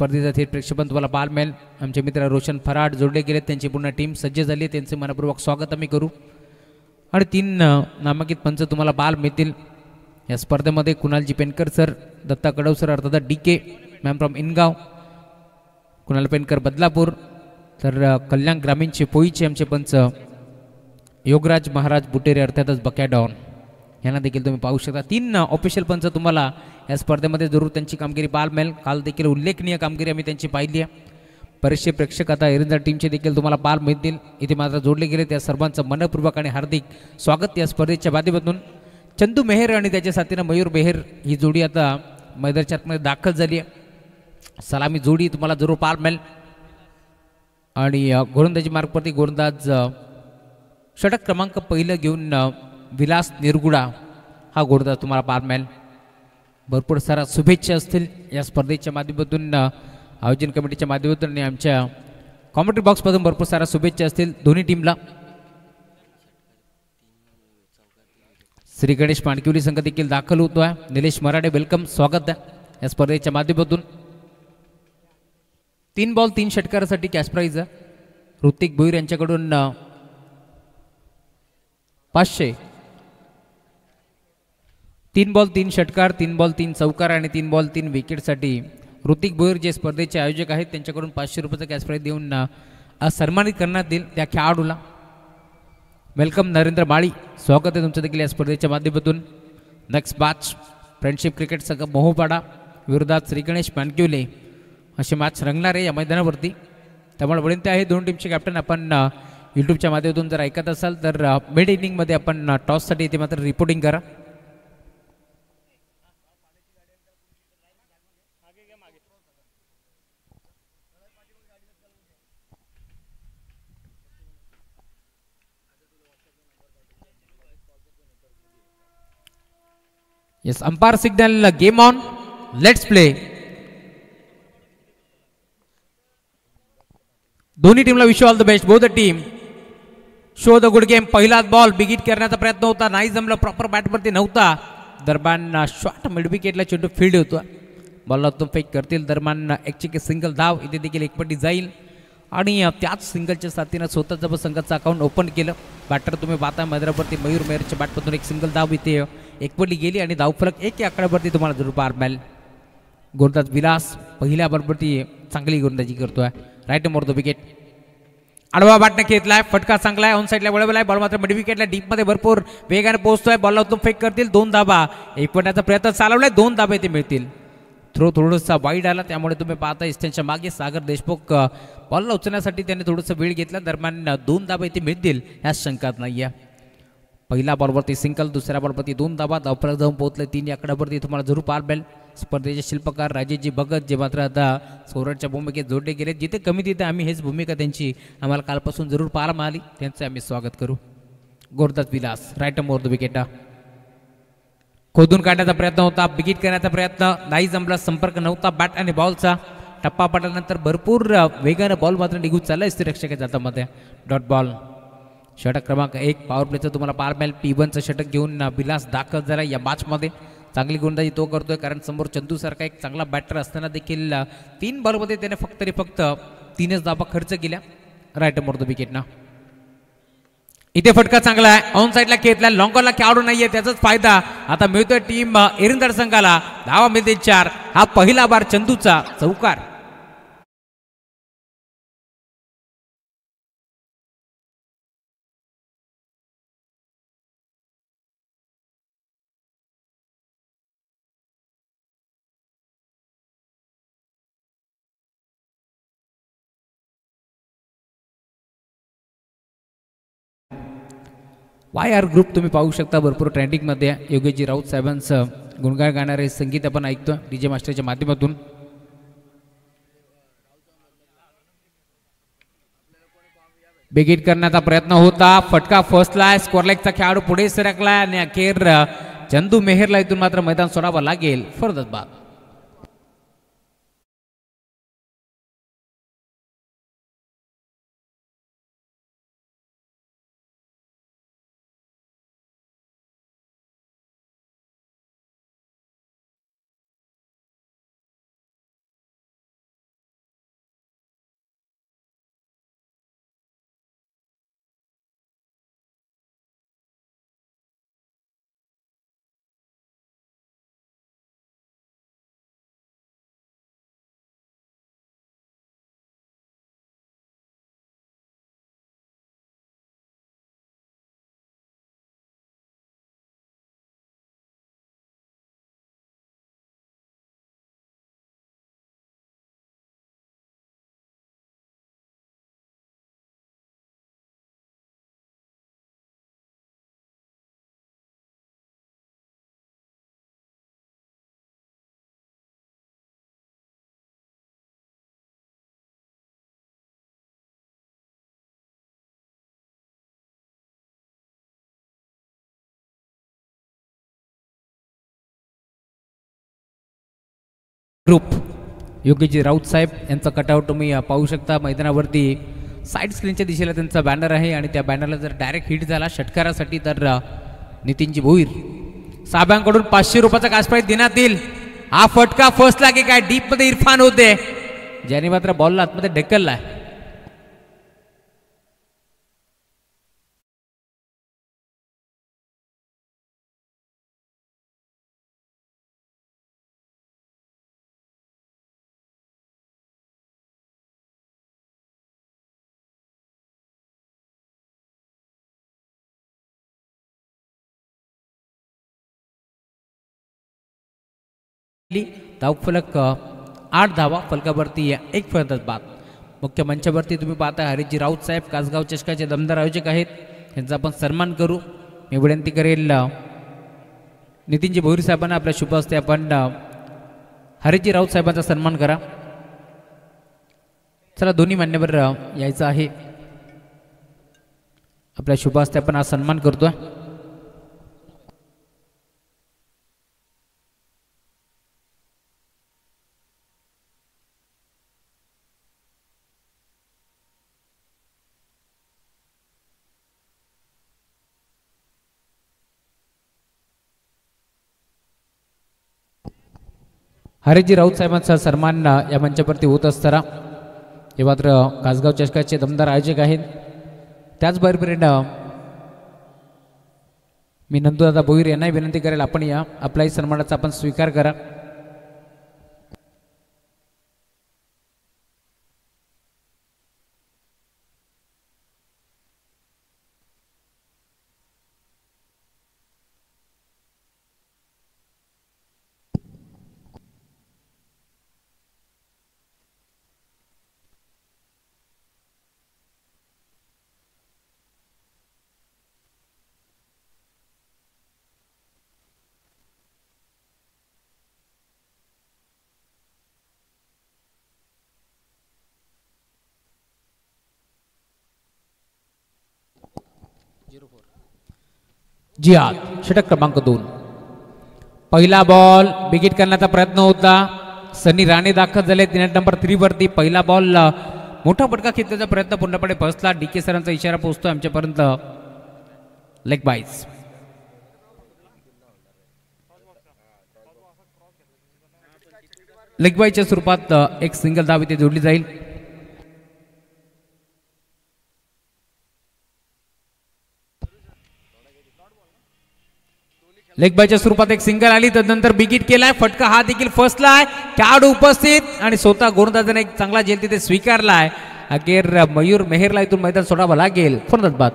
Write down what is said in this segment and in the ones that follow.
स्पर्धेचा थेट प्रेक्षेपण तुम्हाला पाहायला मिळेल. आमचे मित्र रोशन फराड जोडले गेलेत, त्यांची पूर्ण टीम सज्ज झाली आहे, त्यांचे मनपूर्वक स्वागत आम्ही करू. आणि 3 नामांकित पंच तुम्हाला पाहायला मिळतील या स्पर्धेमध्ये. कुणालजी पेनकर सर, दत्ता कडव सर अर्थात DK ma'am from इनगाव, Kunal पेनकर Badlapur, तर कल्याण ग्रामीणचे पोईचे आमचे पंच योगराज महाराज बुटेरे अर्थातच बकॅडॉन यांना देखील तुम्ही पाहू शकता. 3 ऑफिशियल पंच तुम्हाला या स्पर्धेमध्ये जरूर त्यांची कामगिरी पाहायला मिळेल. काल देखील उल्लेखनीय कामगिरी आम्ही त्यांची पाहिली आहे. बरेचसे प्रेक्षक आता एरंजा टीमचे देखील तुम्हाला पाहायला मिळतील. इथे मात्र जोडले गेले, त्या सर्वांचं मनपूर्वक आणि हार्दिक स्वागत या स्पर्धेच्या माध्यमातून. चंदू मेहर आणि त्याच्या साथीनं मयूर मेहर ही जोडी आता मैदानाच्या आतमध्ये दाखल झाली आहे. सलामी जोडी तुम्हाला जरूर पाहायला मिळेल. आणि गोलंदाजी मार्गवरती गोलंदाज षटक क्रमांक पहिलं घेऊन विलास निरगुडा हा गोलंदाज तुम्हाला पाहायला मिळेल. भरपूर सारा शुभेच्छा असतील या स्पर्धेच्या माध्यमातून, आयोजन कमिटीच्या माध्यमातून आणि आमच्या कॉमेंट्री बॉक्समधून भरपूर सारा शुभेच्छा असतील दोन्ही टीमला. श्री गणेश माणकिवली संघ देखील दाखल होतो आहे. निलेश मराठे वेलकम, स्वागत आहे या स्पर्धेच्या माध्यमातून. 3 बॉल 3 षटकारासाठी कॅश प्राईज आहे. ऋतिक भोईर यांच्याकडून 500. 3 बॉल 3 षटकार, 3 बॉल 3 चौकार आणि 3 बॉल 3 विकेटसाठी ऋतिक भोईर जे स्पर्धेचे आयोजक आहेत त्यांच्याकडून 500 रुपयाचा कॅश प्राईज देऊन सन्मानित करण्यात येईल त्या खेळाडूला. वेलकम नरेंद्र माळी, स्वागत आहे तुमचं देखील या स्पर्धेच्या माध्यमातून. नेक्स्ट मॅच फ्रेंडशिप क्रिकेट संघ मोहोपाडा विरोधात श्री गणेश माणकिवले अशी मॅच रंगणार आहे या मैदानावरती. त्यामुळे विनंती आहे दोन टीमचे कॅप्टन, आपण यूट्यूबच्या माध्यमातून जर ऐकत असाल तर मिड इनिंगमध्ये आपण टॉससाठी इथे मात्र रिपोर्टिंग करा. Yes, umpire signal, game on, let's play. दोन्ही टीमला wish all the best, both the team. Show the good game. पहिलाच बॉल बिगिट करण्याचा प्रयत्न होता, नाही जमलं, प्रॉपर बॅटवरती नव्हता. दरम्यान शॉट मिड विकेटला चेंडू फील्ड होतो. बॉलला तो फेक करतील, दरम्यान एक सिंगल धाव इथे देखील एकपट्टी जाईल. आणि त्याच सिंगलच्या साथीनं स्वतःचं संघाचं अकाउंट ओपन केलं. बॅटर तुम्ही पाहता मैदानावरती मयूर मेहरच्या बॅटमधून एक सिंगल धाव इथे एकपट्टी गेली आणि धावफलक 1 या आकड्यावरती तुम्हाला जरूर पाहायला मिळेल. गोलंदाज विलास पहिल्या बॉलवरती चांगली गोलंदाजी करतोय. Right more the wicket. आडवा बॅटने घेतलाय, फटका चांगला आहे, ऑन साईडला वळवला आहे. बॉल मात्र मिड विकेटला डीपमध्ये भरपूर वेगाने पोहोचतोय. बॉलला उतरून फेक करतील, 2 धाबा. 1 पॉईंटचा प्रयत्न चालवलाय, 2 धाबा इथे मिळतील. थ्रो थोडासा वाईड आला, त्यामुळे तुम्ही पाहता त्यांच्या मागे सागर देशमुख बॉलला उचलण्यासाठी त्याने थोडंसं वेळ घेतला. दरम्यान 2 धाबा इथे मिळतील ह्या शंकात नाही आहे. पहिल्या बॉलवरती सिंगल, दुसऱ्या बॉलवरती 2 धाबा, धावफलक जाऊन पोहोचले 3 या आकड्यावरती तुम्हाला जरूर पाहायला मिळेल. स्पर्धेचे शिल्पकार राजेशजी भगत जे मात्र आता सौरभच्या भूमिकेत जोडले गेले, जिथे कमी तिथे आम्ही हेच भूमिका त्यांची आम्हाला कालपासून जरूर पाहायला मिळाली, त्यांचे आम्ही स्वागत करू. गोलंदाज विलास राईट मोर द विकेटा. खोदून काढण्याचा प्रयत्न होता, बिगिट करण्याचा प्रयत्न नाही जमला, संपर्क नव्हता बॅट आणि बॉलचा. टप्पा पडल्यानंतर भरपूर वेगानं बॉल मात्र निघून चालला रक्षकाच्या हातामध्ये. Dot ball. षटक क्रमांक 1 पॉवर प्लेचं तुम्हाला पाहायला मिळेल. P1चं षटक घेऊन विलास दाखल झाला या मॅचमध्ये. चांगली गोलंदाजी तो करतोय, कारण समोर चंदूसारखा एक चांगला बॅटर असताना देखील 3 बॉलमध्ये त्याने फक्त 3च धाबा खर्च केल्या. राईट मोर द विकेटना. इथे फटका चांगला आहे, ऑन साईडला खेळला, लॉंगरला खेळाडू नाहीये, त्याचाच फायदा आता मिळतोय टीम एरंदार संघाला. धावा मिळते 4. हा पहिला बार चंदूचा चौकार. YR ग्रुप तुम्ही पाहू शकता, भरपूर ट्रेंडिंगमध्ये. योगेशजी राऊत साहेबांचं गुणगान गाणारे संगीत आपण ऐकतो DJ मास्टरच्या माध्यमातून. बिगिट करण्याचा प्रयत्न होता, फटका फसलाय. स्कोरलेगचा खेळाडू पुढे सरकलाय आणि अखेर चंदू मेहरला इथून मात्र मैदान सोडावं लागेल. फरदत बाद. ग्रुप योगीजी राऊत साहेब यांचा कटआउट तुम्ही पाहू शकता मैदानावरती. साईड स्क्रीनच्या दिशेला त्यांचा बॅनर आहे आणि त्या बॅनरला जर डायरेक्ट हिट झाला षटकारासाठी तर नितीनजी भोईर साहेबांकडून 500 रुपयाचा काश प्राईज देण्यात येईल. हा फटका फसला की काय डीप मध्ये इरफान होते ज्याने मात्र बॉलला आतमध्ये ढकलला. धावफलक 8 धावा फलकावरती 1 फलंदाज बाद. मुख्य मंचावरती तुम्ही पाहता हरीजी राऊत साहेब कासगाव चषकाचे दमदार आयोजक आहेत. त्यांचा आपण सन्मान करू. मी विनंती करेल नितीनजी भोईर साहेबांना आपल्या शुभ हस्ते आपण हरीजी राऊत साहेबांचा सन्मान करा. चला दोन्ही मान्यवर यायचं आहे. आपल्या शुभ हस्ते आपण हा सन्मान करतोय. हरीजी राऊत साहेबांचा सन्मान या मंचावरती होत असताना हे मात्र कासगाव चषकाचे दमदार आयोजक आहेत. त्याचबरोबर मी नंदूदादा भोईर यांनाही विनंती करेल आपण या आपल्याही सन्मानाचा आपण स्वीकार करा. जिहाद षटक क्रमांक 2. पहिला बॉल बिगिट करण्याचा प्रयत्न होता. सनी राणे दाखल झाले नेट नंबर 3 वरती. पहिला बॉल मोठा फटका खेचण्याचा प्रयत्न पूर्णपणे फसला. डीके सरांचा इशारा पोहोचतोय आमच्यापर्यंत. लेग बाईज. लेग बाईच्या स्वरूपात एक सिंगल धाव इथे जोडली जाईल. लेग बायच्या स्वरूपात एक सिंगल आली तदनंतर बिगिट केलाय. फटका हा देखील फसलाय. खेळाडू उपस्थित आणि स्वतः गोलंदाजाने एक चांगला झेल तिथे स्वीकारलाय. अखेर मयूर मेहरला इथून मैदान सोडावं लागेल. फलंदाज बाद.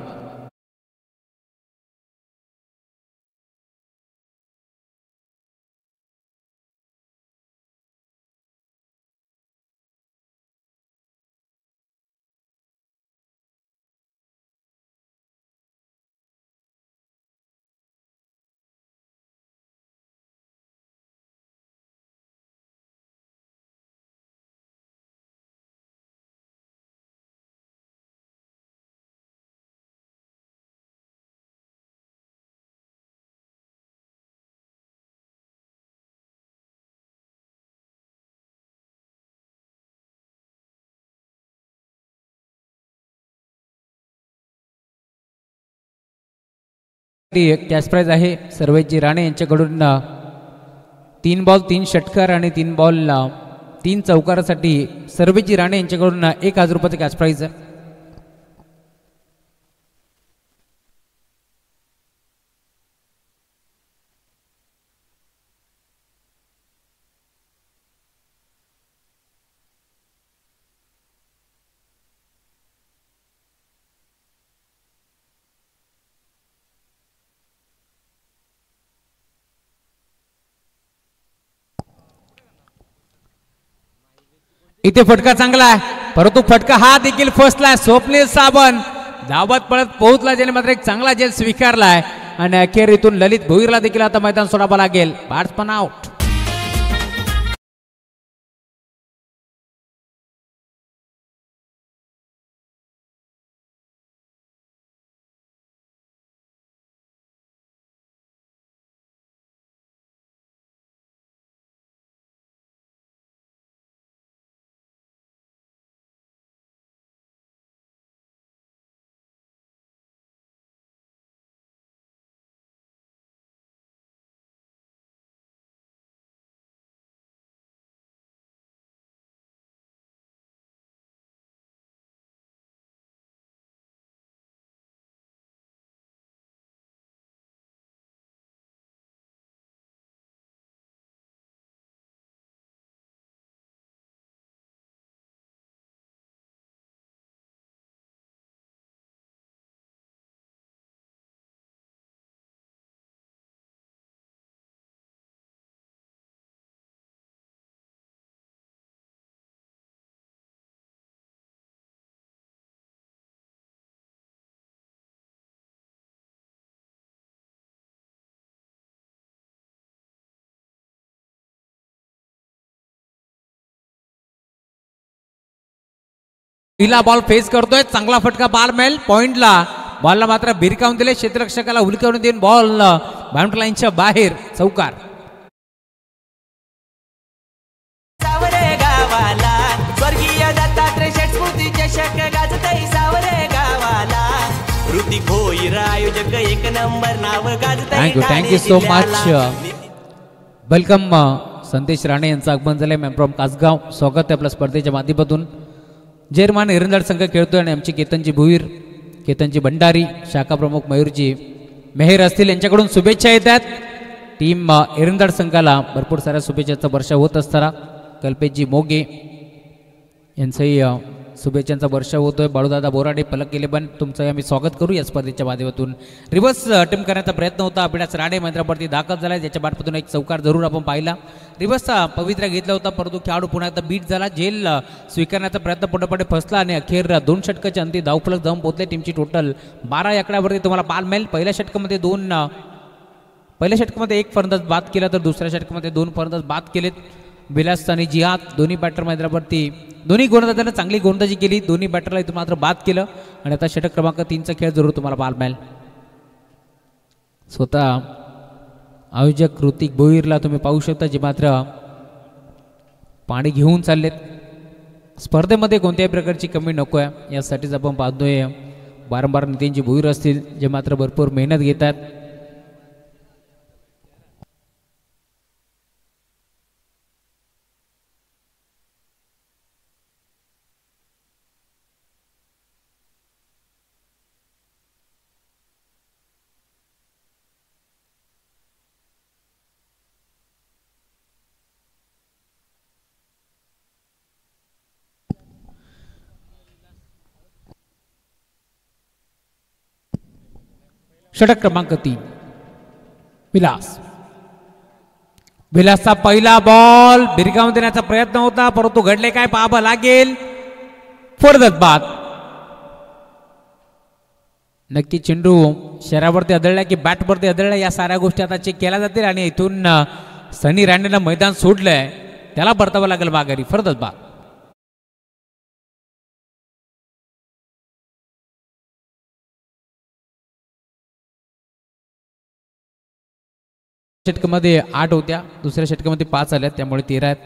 कॅश प्राइज आहे सर्वेजी राणे यांच्याकडून 3 बॉल 3 षटकार आणि 3 बॉल 3 चौकारासाठी सर्वेजी राणे यांच्याकडून 1000 रुपयाचे कॅश प्राइज आहे. इथे फटका चांगला आहे परंतु फटका हा देखील फसलाय. स्वप्नील साबण धावत पळत पोहोचला ज्याने मात्र एक चांगला झेल स्वीकारलाय आणि अखेर इथून ललित भोईरला देखील आता मैदान सोडावं लागेल. Batsman out. पहिला बॉल फेस करतोय, चांगला फटका बाल मेल पॉइंटला. बॉलला मात्र भिरकावून दिले, क्षेत्ररक्षकाला हुलकावून देऊन बॉल बाउंड्री लाईनच्या बाहेर. चौकार. स्वर्गीय दत्तात्रय स्मृती चषक गाजतई सावरे गावाला. ऋतिक भोईर आयोजक एक नंबर नाव गाजतई. Thank you so much. Welcome Sandesh Rane यांचं आगमन झालंय मॅम फ्रॉम कासगाव. स्वागत आहे आपल्या स्पर्धेच्या माध्यमातून. जेरमान एरंदाड संघ खेळतोय आणि आमची केतनजी भुईर, केतनजी भंडारी, शाखा प्रमुख मयूरजी मेहर असतील यांच्याकडून शुभेच्छा येतात. टीम एरंदाड संघाला भरपूर साऱ्या शुभेच्छांचा वर्षाव होत असताना कल्पेशजी मोगे यांचंही शुभेच्छांचा वर्षाव होतोय. बाळूदादा बोराडे, पलक गेले पण तुमचं आम्ही स्वागत करू या स्पर्धेच्या माध्यमातून. रिव्हर्स अटेम्प्ट करण्याचा प्रयत्न होता, अभिलाष राणे मैदानावरती दाखल झाला, ज्याच्या मार्फतून एक चौकार जरूर आपण पाहिला. रिव्हर्सचा पवित्रा घेतला होता, परंतु खेळाडू पुन्हा एकदा बीट झाला. झेल स्वीकारण्याचा प्रयत्न पुढे फसला आणि अखेर 2 षटकाच्या अंती धावफलक जाऊन पोहोचले. टीमची टोटल 12 आकड्यावरती तुम्हाला बाल मिळेल. पहिल्या षटकामध्ये 1 फलंदाज बाद केला, तर दुसऱ्या षटकामध्ये 2 फलंदाज बाद केलेत. विलास आणि जिहाद दोन्ही बॅटर मैदानावरती दोन्ही गोलंदाजांना चांगली गोलंदाजी केली. दोन्ही बॅटरला इथून मात्र बाद केलं आणि आता षटक क्रमांक 3चा खेळ जरूर तुम्हाला बाल मिळेल. स्वतः आयोजक ऋतिक भोईरला तुम्ही पाहू शकता, जे मात्र पाणी घेऊन चाललेत. स्पर्धेमध्ये कोणत्याही प्रकारची कमी नको आहे यासाठीच आपण पाहतोय. वारंवार नितीनजी भोईर असतील, जे मात्र भरपूर मेहनत घेतात. षटक क्रमांक 3 विलासचा पहिला बॉल भिरकावून देण्याचा प्रयत्न होता, परंतु घडले काय पाहावं लागेल. फरदत बाद. नक्की चेंडू शरीरावरती आदळला की बॅटवरती आदळला या साऱ्या गोष्टी आता चेक केल्या जातील आणि इथून सनी राणेनं मैदान सोडलंय, त्याला परतावं लागेल माघारी. फरदत बाद. षटकामध्ये 8 होत्या, दुसऱ्या षटकामध्ये 5 आल्या, त्यामुळे 13 आहेत.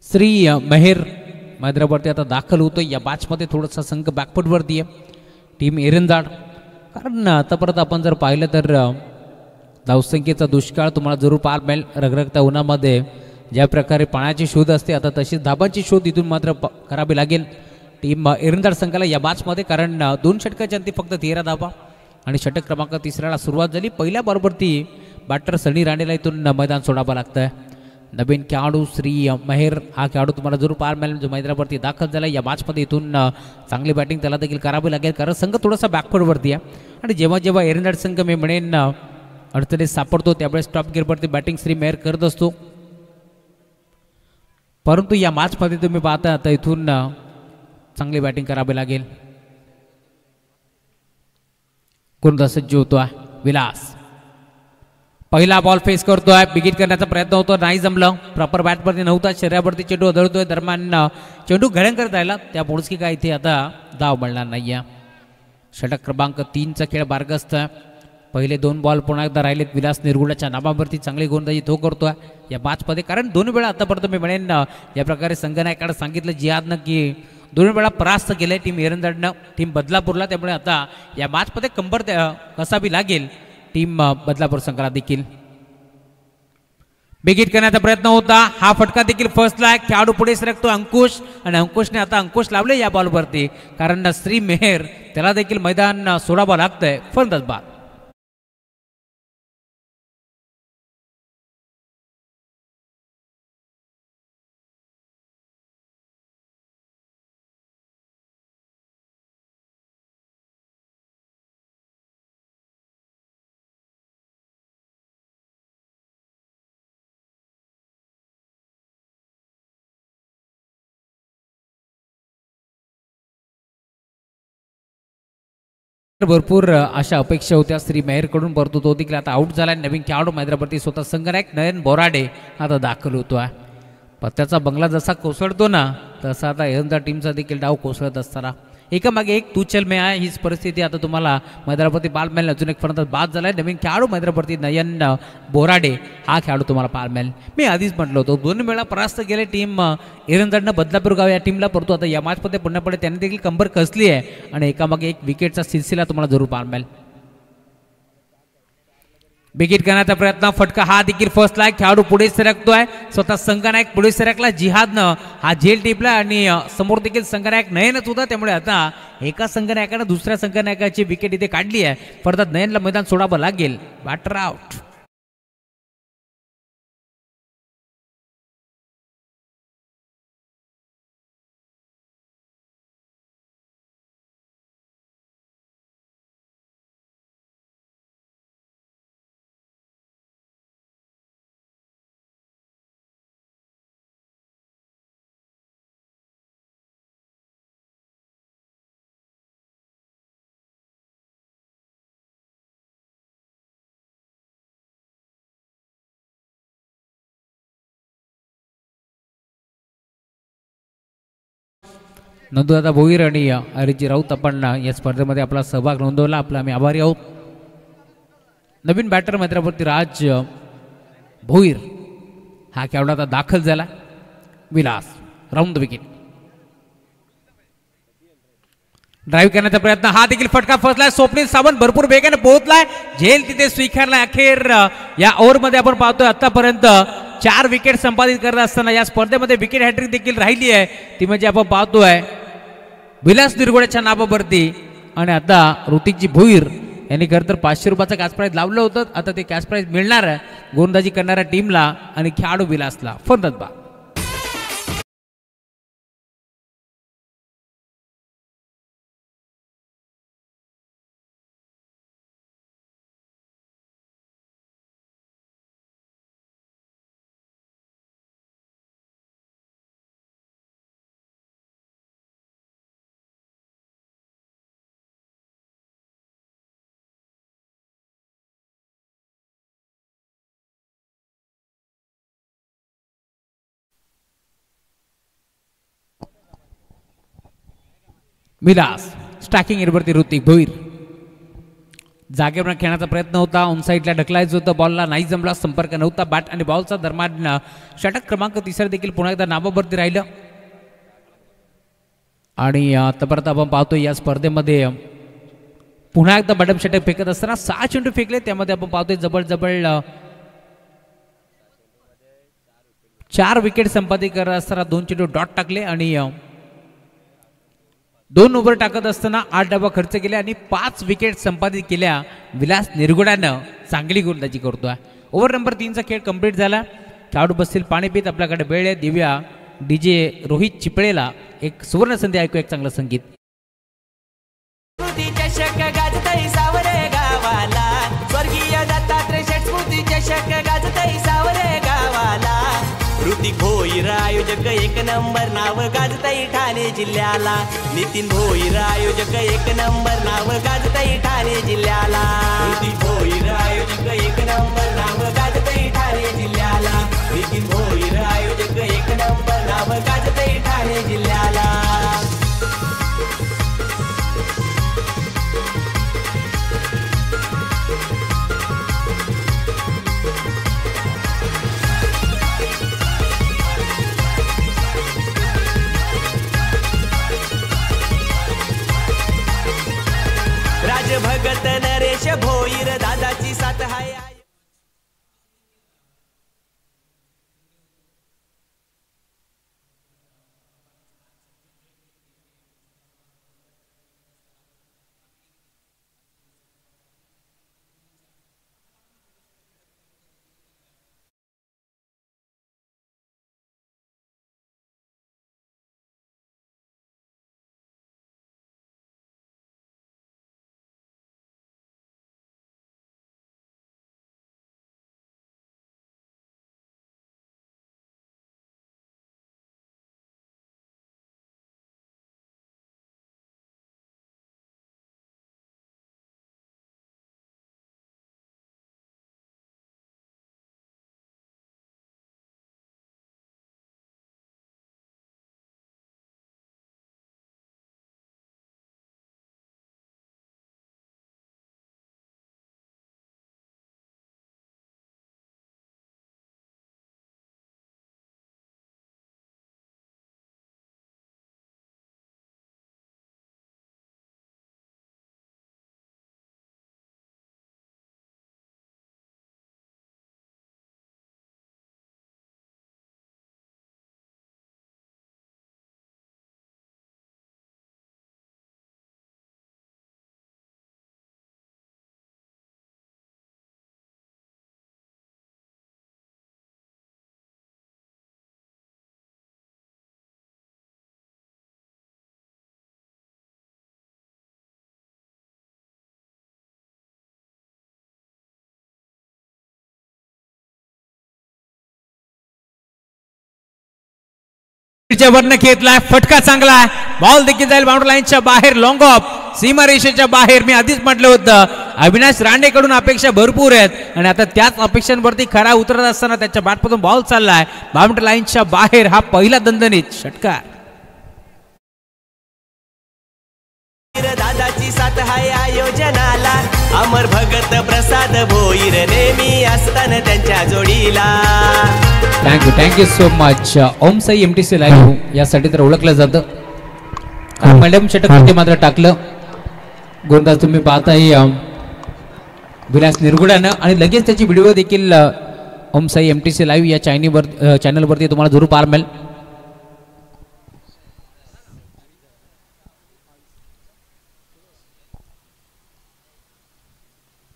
श्री मेहर मैदानावरती आता दाखल होतो. या मॅचमध्ये थोडासा संघ बॅकफुटवरती आहे टीम एरंदाड, कारण आतापर्यंत आपण जर पाहिलं तर धावसंख्येचा दुष्काळ तुम्हाला जरूर पाहायला मिळेल. रगरगत्या उन्हामध्ये ज्या प्रकारे पाण्याची शोध असते, आता तशीच धाबांची शोध इथून मात्र करावी लागेल टीम एरंदाड संघाला या मॅचमध्ये, कारण 2 षटकाच्या अंती फक्त 13 धाबा आणि षटक क्रमांक 3ला सुरुवात झाली. पहिल्या बॉलवरती बॅटर सनी राणेला इथून मैदान सोडावं लागतंय. नवीन खेळाडू श्री मेहर हा खेळाडू तुम्हाला जरूर पाहायला मिळेल, जो मैदानावरती दाखल झाला. या मॅचमध्ये इथून चांगली बॅटिंग त्याला देखील करावी लागेल, कारण संघ थोडासा बॅकफुटवरती आहे आणि जेव्हा जेव्हा एरंदाड संघ मी म्हणेन अडचणीत सापडतो त्यावेळेस टॉप गिअरवरती बॅटिंग श्री मेहर करत असतो. परंतु या मॅचमध्ये तुम्ही पाहता आता इथून चांगली बॅटिंग करावी लागेल. गोलंदाज सज्ज होतोय विलास. पहिला बॉल फेस करतोय, बिगिट करण्याचा प्रयत्न होतो, नाही जमलं. प्रॉपर बॅटवरती नव्हता, शरीरावरती चेंडू आदळतोय. दरम्यान चेंडू घड्याळ करत राहिला, त्या की काय इथे आता धाव मिळणार नाहीये. षटक क्रमांक 3चा खेळ बारगस्त. पहिले 2 बॉल पुन्हा एकदा राहिलेत विलास निरगुडाच्या नावावरती. चांगली गोलंदाजी तो करतोय या मॅचमध्ये, कारण 2 वेळा आतापर्यंत मी म्हणेन या प्रकारे संघनायकाने सांगितलं जिहादनं की 2 वेळा परास्त केलंय टीम एरंदाडनं टीम बदलापूरला. त्यामुळे आता या मॅचमध्ये कंबर कसावी लागेल टीम बदलापूर संघाला देखील. बिगिट करण्याचा प्रयत्न होता, हा फटका देखील फसलाय. खेळाडू पुढे सरकतो अंकुश, आणि अंकुशने आता अंकुश लावले या बॉलवरती, कारण श्री मेहर त्याला देखील मैदान सोडावं लागतंय. फलंदाज बाद. भरपूर अशा अपेक्षा होत्या श्री मेहरकडून, परंतु तो देखील आता आउट झाला. नवीन खेळाडू मैदानावरती स्वतः संघनायक नयन बोराडे आता दाखल होतो आहे. पत्त्याचा बंगला जसा कोसळतो ना तसा आता एरंदा टीमचा देखील डाव कोसळत असताना एकामागे एक तू चल में आहे हीच परिस्थिती आता तुम्हाला मैदानावरती पाहायला मिळेल. अजून एक फलंदाज बाद झालाय. नवीन खेळाडू मैदानावरती नयन बोराडे हा खेळाडू तुम्हाला पाहायला मिळेल. मी आधीच म्हटलं होतं 2 वेळा परास्त गेले टीम एरंदाडनं बदलापूर गाव या टीमला, परंतु आता या मॅचमध्ये पुन्हा त्यांनी देखील कंबर कसली आहे आणि एकामागे एक विकेटचा सिलसिला तुम्हाला जरूर पाहायला मिळेल. विकेट करण्याचा प्रयत्न, फटका हा देखील फर्स्टला आहे. खेळाडू पुढे सरकतोय. स्वतः संघनायक पुढे सरकला. जिहादनं हा झेल टिपला आणि समोर देखील संघनायक नयनच होता. त्यामुळे आता एका संघनायकानं दुसऱ्या संघनायकाची विकेट इथे काढली आहे. परत नयनला मैदान सोडावं लागेल. Batter out. नंदुदादा भोईर आणि हरिजी राऊत आपण या स्पर्धेमध्ये आपला सहभाग नोंदवला. आपला आम्ही आभारी आहोत. नवीन बॅटर मैदानावरती राज भोईर हा खेळाडू आता दाखल झाला. Vilas round wicket. ड्राईव्ह करण्याचा प्रयत्न, हा देखील फटका फसलाय. स्वप्नील सावंत भरपूर वेगाने पोहोचलाय. झेल तिथे स्वीकारलाय. अखेर या ओव्हरमध्ये आपण पाहतोय आतापर्यंत 4 विकेट संपादित करत असताना या स्पर्धेमध्ये विकेट हॅट्रिक देखील राहिली आहे. ती म्हणजे आपण पाहतोय विलास निरगुडेच्या नावावरती. आणि आता ऋतिकजी भोईर यांनी खरं तर 500 रुपयाचं कॅश प्राईज लावलं होतं. आता ते कॅश प्राईज मिळणार आहे गोलंदाजी करणाऱ्या टीमला आणि खेळाडू विलासला. फलंदाज बा विलास स्टॅकिंग एरवरती ऋतिक भोईर जागेवर खेळण्याचा प्रयत्न होता. ऑन साईडला ढकलायचं होतं. बॉलला नाही जमला. संपर्क नव्हता. बॅट आणि बॉलचा दरम्यान षटक क्रमांक 3 देखील पुन्हा एकदा नावावरती राहिलं. आणि आतापर्यंत आपण पाहतो या स्पर्धेमध्ये पुन्हा एकदा बॅटम षटक फेकत असताना 6 चेंडू फेकले. त्यामध्ये आपण पाहतोय जबरजबळ 4 विकेट संपादित करत असताना 2 चेंडू डॉट टाकले आणि 2 ओव्हर टाकत असताना 8 डावा खर्च केले आणि 5 विकेट संपादित केल्या. विलास निरगुड्यानं चांगली गोलंदाजी करतोय. ओव्हर नंबर 3 चा खेळ कंप्लीट झाला. खेळाडू बसतील पाणी पित. आपल्याकडे वेळ आहे. देऊया डीजे रोहित चिपळेला एक सुवर्ण संधी. ऐकू एक चांगलं संगीत. चषक गाजतई सावरे गावाला, स्वर्गीय दत्तात्रय षट स्मृती चषक गाजतई सावरे गावाला. ऋतिक भोईर आयोजक 1 नंबर नाव गाजतई ठाणे जिल्ह्याला. नितीन भोईर आयोजक 1 नंबर नाव गाजतई ठाणे जिल्ह्याला. ऋतिक भोईर आयोजक 1 नंबर नाव गाजतई ठाणे जिल्ह्याला. नितीन भोईर आयोजक 1 नंबर नाव गाजतई ठाणे जिल्ह्याला. भगत नरेश भोईर दादाची साथ हाय. विकेटच्या वरनं घेतलाय, फटका चांगला आहे, बॉल देखील जाईल बाउंड्री लाईनच्या बाहेर, लॉंग ऑफ सीमारेषेच्या बाहेर. मी आधीच म्हटलं होतं अविनाश राणेकडून अपेक्षा भरपूर आहेत आणि आता त्याच अपेक्षांवरती खरा उतरत असताना त्याच्या बॅटमधून बॉल चाललाय बाउंड्री लाईनच्या बाहेर. हा पहिला दणदणीत षटकार. दादाची साथ हाय आयोजनाला, अमर भगत प्रसाद भोईर नेहमी असताना त्यांच्या जोडीला. Thank you so much. Om Sai MTC live यासाठी तर ओळखलं जातं. मॅडम षटक मात्र टाकलं गोंदाज तुम्ही पाहताय विलास निरगुडानं आणि लगेच त्याची व्हिडिओ देखील ओम साई MTC लाईव्ह या चॅनलवरती तुम्हाला जरूर पाहायला मिळेल.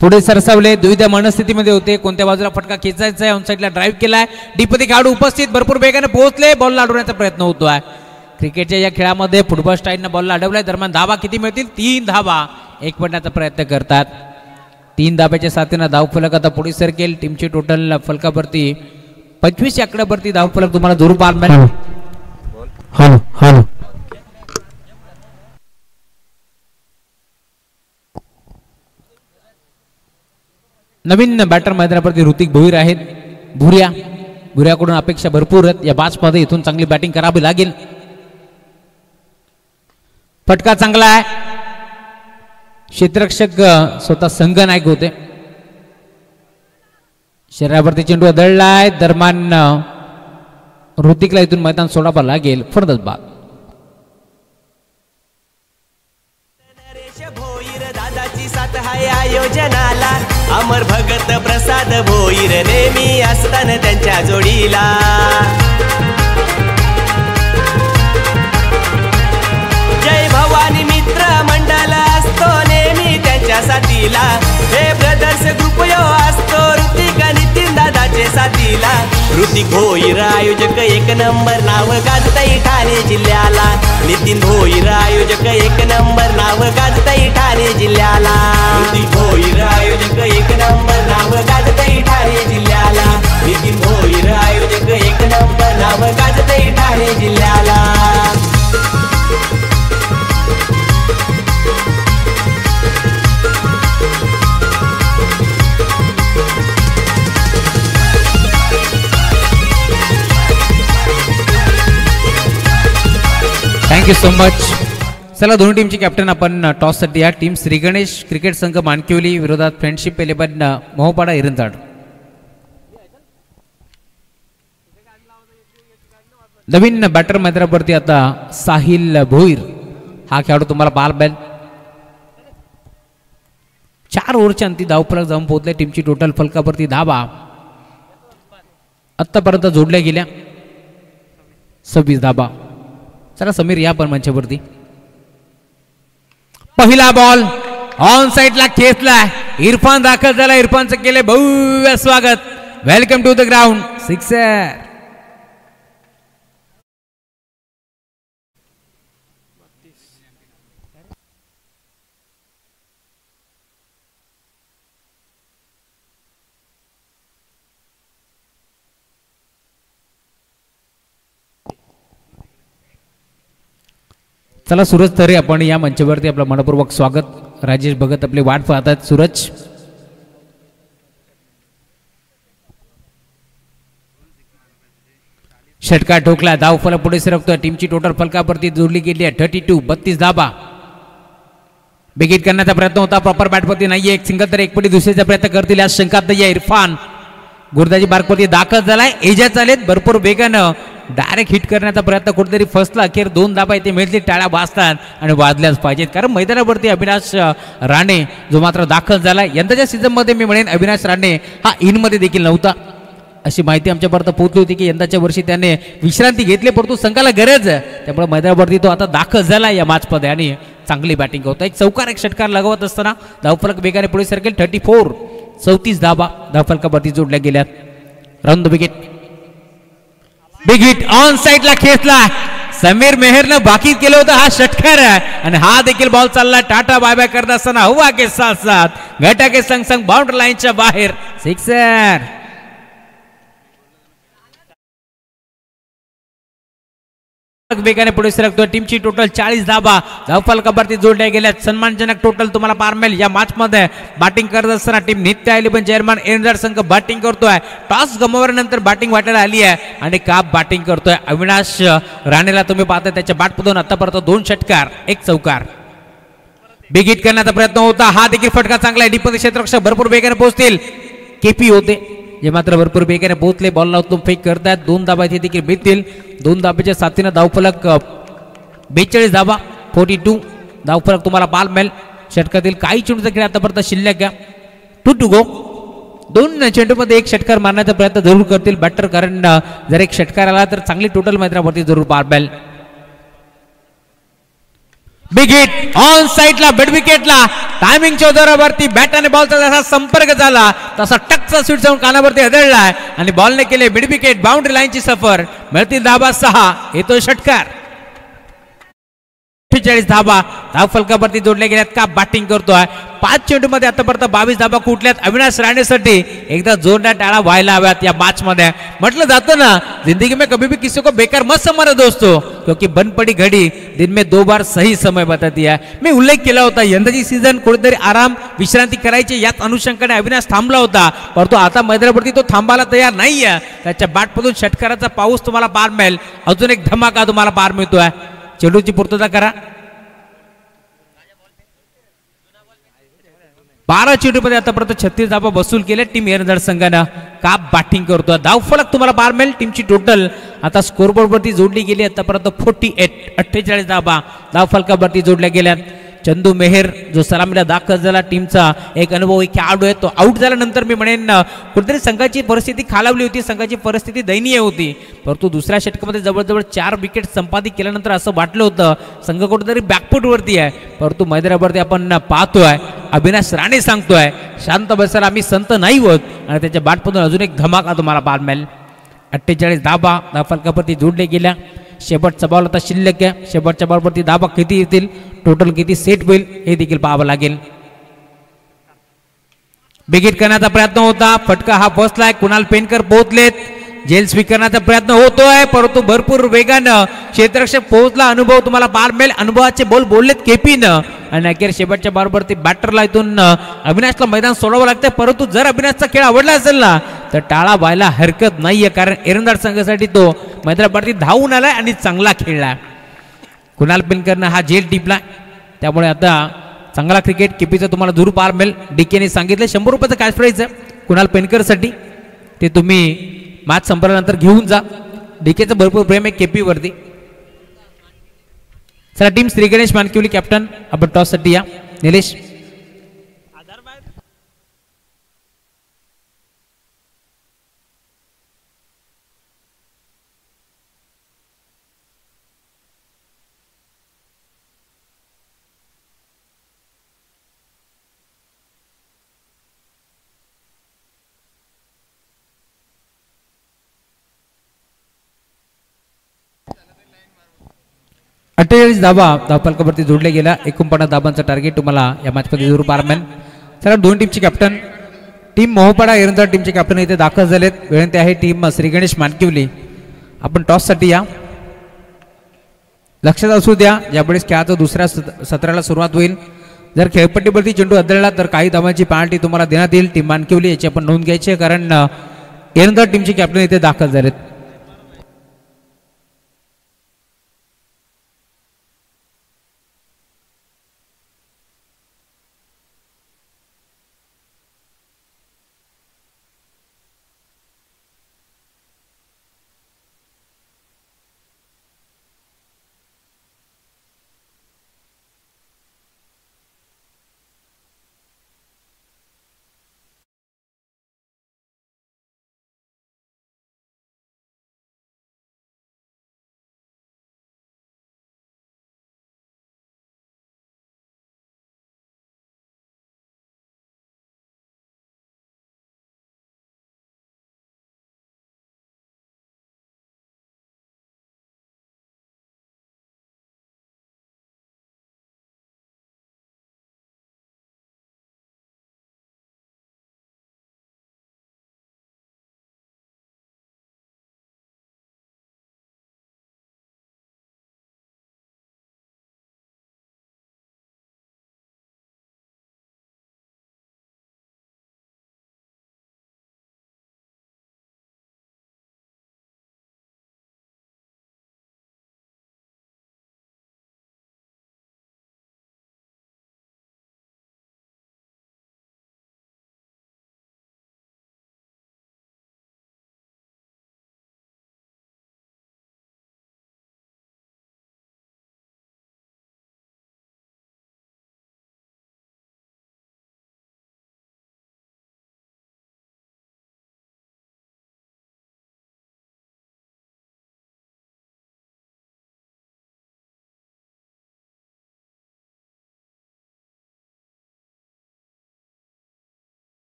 पुढे सरसावले, दुविधा मनस्थितीमध्ये होते, कोणत्या बाजूला फटका खेचायचा आहे. ऑन साईडला ड्राईव्ह केलाय, डीपमध्ये खेळाडू उपस्थित भरपूर वेगाने पोहोचले, बॉल अडवण्याचा प्रयत्न होतोय. क्रिकेटच्या या खेळामध्ये फुटबॉल स्टाईलनं बॉल अडवलाय. दरम्यान धावा किती मिळतील? 3 धावा एक पडण्याचा प्रयत्न करतात. 3 धाब्याच्या साथीनं धावफलक आता पुढे सरकेल. टीमची टोटल फलकावरती 25 आकड्यावरती धावफलक तुम्हाला जरूर पाहायला मिळेल. नवीन बॅटर मैदानावरती ऋतिक भोईर आहेत. भुऱ्याकडून अपेक्षा भरपूर आहेत. या बॅचमध्ये इथून चांगली बॅटिंग करावी लागेल. फटका चांगला आहे. क्षेत्ररक्षक स्वतः संघनायक होते. शरीरावरती चेंडू दळलाय. दरम्यान ऋतिकला इथून मैदान सोडावं लागेल. फडदच बाद. दादाची साथ हाय आयोजनाला, अमर भगत प्रसाद भोईर नेहमी असताना त्यांच्या जोडीला. जय भवानी मित्र मंडळ असतो नेहमी त्यांच्या साथीला. हे ब्रदर्स ग्रुप यो असतो ऋतिक नितीन दादाचे साथीला. ऋतिक भोईर आयोजक एक नंबर, नाव गाजतई ठाणे जिल्ह्याला. नितीन भोईर आयोजक एक नंबर, नाव गाजतई ठाणे जिल्ह्याला. ऋतिक भोईर आयोजक एक नंबर, नाव गाजतई ठाणे जिल्ह्याला. नितीन भोईर आयोजक एक नंबर, नाव गाजतई ठाणे जिल्ह्याला. Thank you so much. चला दोन्ही टीमची कॅप्टन आपण टॉससाठी या. टीम श्री गणेश क्रिकेट संघ मानकिवली विरोधात फ्रेंडशिप 11 मोहपाडा इरंजाड. नवीन बॅटर मैदानावरती आता साहिल भोईर हा खेळाडू तुम्हाला पाहायला मिळेल. 4 ओव्हरच्या अंती धावफलक जाऊन पोहोचले. टीमची टोटल फलकावरती धावा आत्तापर्यंत जोडल्या गेल्या 26 धाबा. चला समीर या पण मंचावरती. पहिला बॉल ऑन साइडला खेचलाय. इरफान दाखल झाला. इरफानचं केले भव्य स्वागत. Welcome to the ground. Sixer. चला सूरज तरे आपण या मंचावरती आपलं मनपूर्वक स्वागत. राजेश भगत आपली वाट पाहतात. सूरज षटकार ठोकला. धावफलक पुढे सरकतोय. टीमची टोटल फलकावरती जोडली गेली आहे 32 धाबा. बिगिट करण्याचा प्रयत्न होता. प्रॉपर बॅटवरती नाहीये. एक सिंगल तर एकपटी दुसऱ्याचा प्रयत्न करतील या शंकात नाहीये. इरफान गुरदाजी बारकवरती दाखल झालाय. एजा चालेत भरपूर वेगानं डायरेक्ट हिट करण्याचा प्रयत्न कुठेतरी फसला. अखेर 2 धाबा इथे मिळतील. टाळ्या वाजतात आणि वाजल्याच पाहिजेत कारण मैदानावरती अविनाश राणे जो मात्र दाखल झाला. यंदाच्या सीझनमध्ये मी म्हणेन अविनाश राणे हा इनमध्ये देखील नव्हता अशी माहिती आमच्यापर्यंत पोहोचली होती की यंदाच्या वर्षी त्याने विश्रांती घेतली परंतु संघाला गरज त्यामुळे मैदानावरती तो आता दाखल झाला या मॅचमध्ये आणि चांगली बॅटिंग होता. एक चौकार एक षटकार लगवत असताना धावफलक वेगाने पुढे सरकेल. 34 धाबा धावफलकावरती जोडल्या गेल्यात. Round the wicket. Big hit on साइडला खेचला. समीर मेहरनं बाकी केलं होतं हा षटकार आणि हा देखील बॉल चालला. टाटा बाय बाय करत असताना हवा के साथ साथ घटा के संग संग बाउंड्री लाईनच्या बाहेर. सिक्सर. वेगाने पुढे सरकतोय. टीमची टोटल 40 धाबा धावफलकावरती जोडल्या गेल्यात. सन्मानजनक टोटल तुम्हाला पाहायला मिळेल. या मॅच मध्ये बॅटिंग करत असताना टीम नित्य इलेव्हन चेअरमन एरंदार संघ बॅटिंग करतोय. टॉस गमावल्यानंतर बॅटिंग वाटायला आली आहे आणि का बॅटिंग करतोय अविनाश राणेला तुम्ही पाहता त्याच्या बॅटमधून आतापर्यंत 2 षटकार 1 चौकार. बिग हिट करण्याचा प्रयत्न होता. हा देखील फटका चांगला आहे. डीपमध्ये क्षेत्ररक्षक भरपूर वेगाने पोहोचतील. केपी होते जे मात्र भरपूर वेगाने पोहोचले. बॉलला उत्तम फेक करतात. 2 धाबा इथे देखील मिळतील. 2 धाब्याच्या साथीनं धावफलक 42 धाबा 42 धावफलक तुम्हाला पाहायला मिळेल. षटकातील काही चेंडूचा खेळ आतापर्यंत शिल्लक आहे. 2 to go. 2 चेंडूमध्ये 1 षटकार मारण्याचा प्रयत्न जरूर करतील बॅटर, कारण जर 1 षटकार आला तर चांगली टोटल मैदानावरती जरूर पाहायला मिळेल. बिग हिट ऑन साइडला मिड विकेटला टायमिंगच्या जोरावरती बॅट आणि बॉलचा जसा संपर्क झाला तसा टकचा स्वीट जाऊन कानावरती आदळलाय आणि बॉलने केले मिड विकेट. बाउंड्री लाईनची सफर. मिळतील धाबा 6. येतो षटकार. 48 धाबा धावफलकावरती जोडले गेल्यात. का बॅटिंग करतोय. 5 चेंडूमध्ये आतापर्यंत 22 धाबा कुठल्यात. अविनाश राणेसाठी एकदा जोरदार टाळा व्हायला हव्यात या मॅच मध्ये. म्हटलं जातं ना जिंदगी में कभी भी किसी को बेकार मत समझो दोस्तों, क्योंकि बंद पड़ी घड़ी दिन में 2 बार सही समय बताती है. मी उल्लेख केला होता यंदाची सीझन कुठेतरी आराम विश्रांती करायची याच अनुषंगाने अविनाश थांबला होता, परंतु आता मैदानावरती तो थांबायला तयार नाहीये. त्याच्या बॅटमधून षटकाराचा पाऊस तुम्हाला पार मिळेल. अजून एक धमाका तुम्हाला पार मिळतोय. चेंडूची पूर्तता करा. 12 चेंडूमध्ये आतापर्यंत 36 धाबा वसूल केले टीम एरंदार संघानं. का बॅटिंग करतोय. धावफलक तुम्हाला पार मिळेल. टीमची टोटल आता स्कोरबोर्डवरती जोडली गेली आतापर्यंत 48 धाबा धावफलकावरती जोडल्या गेल्या. चंदू मेहर जो सलामीला दाखल झाला, टीमचा एक अनुभवी खेळाडू आहे, तो आउट झाल्यानंतर मी म्हणेन कुठेतरी संघाची परिस्थिती खालावली होती. संघाची परिस्थिती दयनीय होती, परंतु दुसऱ्या षटकामध्ये जवळजवळ 4 विकेट संपादित केल्यानंतर असं वाटलं होतं संघ कुठेतरी बॅकफूटवरती आहे, परंतु मैदानावरती आपण पाहतोय अविनाश राणे सांगतोय शांत बसायला, आम्ही संत नाही होत. आणि त्याच्या बॅटमधून अजून एक धमाका तुम्हाला पाहायला मिळेल. 48 धाबा धावफलकावरती जोडले गेल्या. शेवटचा बॉल आता शिल्लक आहे. शेवटच्या बॉलवरती धाबा किती येतील, टोटल किती सेट होईल हे देखील पाहावं लागेल. बिगिट करण्याचा प्रयत्न होता. फटका हा बसलाय. कुणाल पेनकर पोहोचलेत. जेल स्वीकारण्याचा प्रयत्न होतोय, परंतु भरपूर वेगानं क्षेत्ररक्षक पोहोचला. अनुभव तुम्हाला पार मिळेल. अनुभवाचे बॉल बोललेत केपीनं आणि अखेर शेवटच्या बॉलवरती बॅटरला इथून अविनाशला मैदान सोडावं लागतं. परंतु जर अविनाशचा खेळ आवडला असेल ना तर टाळा व्हायला हरकत नाहीये, कारण एरंदार संघासाठी तो मैदानावरती धावून आलाय आणि चांगला खेळलाय. कुणाल पेनकरनं हा झेल टिपला, त्यामुळे आता चांगला क्रिकेट केपीचा तुम्हाला जरूर पार मिळेल. डीकेने सांगितलं 100 रुपयाचं कॅश प्राईज आहे कुणाल पेनकरसाठी, ते तुम्ही मॅच संपल्यानंतर घेऊन जा. डीकेचं भरपूर प्रेम आहे केपीवरती. चला टीम श्री गणेश मानकिवली कॅप्टन आपण टॉससाठी या. निलेश धाबा धावफलकावरती जोडले गेला. 49 धाबांचा टार्गेट तुम्हाला या मॅचमध्ये जरूर पार मिळेल. चला 2 टीमची कॅप्टन टीम मोहपाडा एरंदार टीमचे कॅप्टन इथे दाखल झालेत. विनंती आहे टीम श्री गणेश मानकिवली आपण टॉससाठी या. लक्षात असू द्या यापुढे खेळाचं दुसऱ्या सत्राला सुरुवात होईल. जर खेळपट्टीवरती चेंडू आदळला तर काही धावांची पेनल्टी तुम्हाला देण्यात येईल. टीम मानकिवली याची आपण नोंद घ्यायची आहे, कारण एरंदार टीमचे कॅप्टन इथे दाखल झालेत.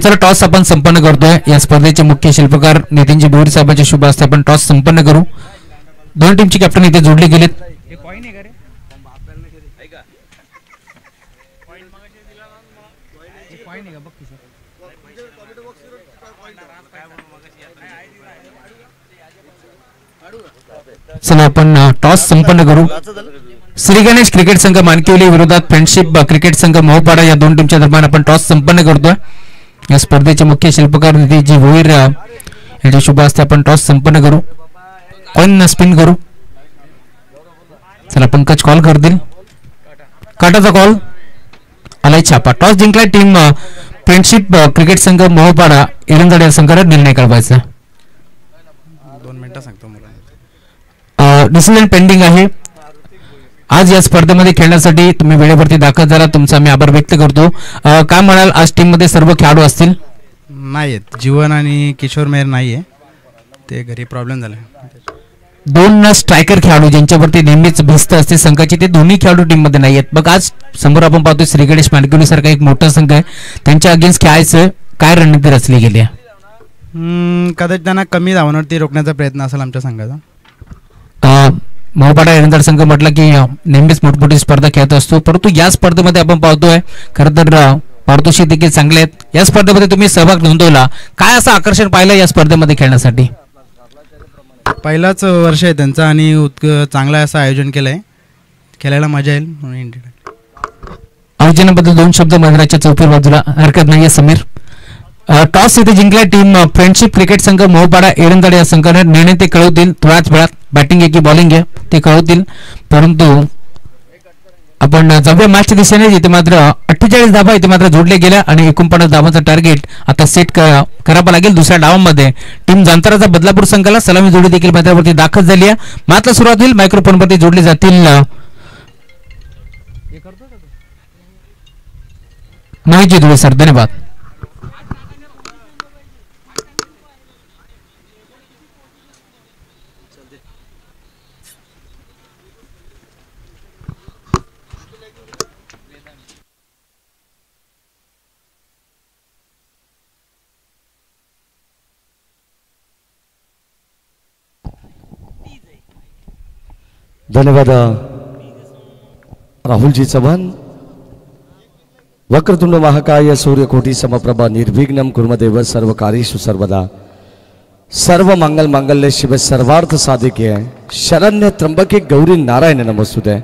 चला टॉस आपण संपन्न करतोय. या स्पर्धेचे मुख्य शिल्पकार नितीनजी भोईर साहेबांच्या शुभ हस्ते आपण टॉस संपन्न करू. दोन टीमची कॅप्टन इथे जोडली गेलेत. चला आपण टॉस संपन्न करू. श्री गणेश क्रिकेट संघ मानकिवली विरोधात फ्रेंडशिप क्रिकेट संघ मोहपाडा या दोन टीमच्या दरम्यान आपण टॉस संपन्न करतोय. या स्पर्धेचे मुख्य शिल्पकार नितीनजी भोईर यांच्या शुभ हस्ते आपण टॉस संपन्न करू. कॉइन स्पिन करू. चला पंकज कॉल करतील. काटाचा कॉल आलाय छापा. टॉस जिंकलाय टीम फ्रेंडशिप क्रिकेट संघ मोहपाडा एरंजाड या संघाला निर्णय कळवायचा. 2 मिनिटं सांगतो मला. डिसिजन पेंडिंग आहे. आज या स्पर्धेमध्ये खेळण्यासाठी तुम्ही वेळेवरती दाखल झाला, तुमचा मी आभार व्यक्त करतो. काय म्हणाल, आज टीम मध्ये सर्व खेळाडू असतील? नाहीत, जीवन आणि किशोर मेहर नाहीये, ते घरी प्रॉब्लेम झाला. 2 स्ट्रायकर खेळाडू ज्यांच्यावरती नेहमीच भिस्त असते संघाची, ते दोन्ही खेळाडू टीम मध्ये नाही आहेत. बघ आज समोर आपण पाहतोय श्री गणेश मानकिवली सारखा एक मोठा संघ आहे, त्यांच्या अगेन्स्ट खेळायचं काय रणनीती रचली गेली आहे? कदाचित त्यांना कमी धावांवरती रोखण्याचा प्रयत्न असेल आमच्या संघाचा. मोहपाडा एरंजाड संघ म्हटलं की नेहमीच मोठमोठी स्पर्धा खेळत असतो, परंतु या स्पर्धेमध्ये आपण पाहतोय खरं तर पारितोषिक देखील चांगले आहेत. या स्पर्धेमध्ये तुम्ही सहभाग नोंदवला, काय असं आकर्षण पाहिलं या स्पर्धेमध्ये खेळण्यासाठी? पहिलाच वर्ष आहे त्यांचं आणि चांगलं असं आयोजन केलंय, खेळायला मजा येईल म्हणून. आयोजनाबद्दल 2 शब्द मैदानाच्या चौथ्या बाजूला हरकत नाहीये. समीर, टॉस इथे जिंकलाय टीम फ्रेंडशिप क्रिकेट संघ मोहपाडा एरंजाड या संघाने. निर्णय ते कळवतील थोड्याच वेळात. बॅटिंग आहे की बॉलिंग आहे ते कळवतील, परंतु आपण जाऊया मॅचच्या दिशेने. इथे मात्र 48 धावा इथे मात्र जोडल्या गेल्या आणि 49 धावांचं टार्गेट आता सेट करावं लागेल. दुसऱ्या डावामध्ये टीम जांताराचा बदलापूर संघाला सलामी जोडी देखील मैदानावरती दाखल झाली आहे. मात्र सुरुवात होईल, मायक्रोफोनवरती जोडले जातील महेशजी धुळे सर. धन्यवाद. धन्यवाद राहुलजी चव्हाण. वक्रतुंड महाकाय सूर्यकोटी समप्रभा निर्विघ्नं कुर्मदेव सर्व कार्येषु सर्वदा. सर्व मंगल मांगल्य शिवे सर्वार्थ साधिके शरण्य त्र्यंबके गौरी नारायण नमस्तुते.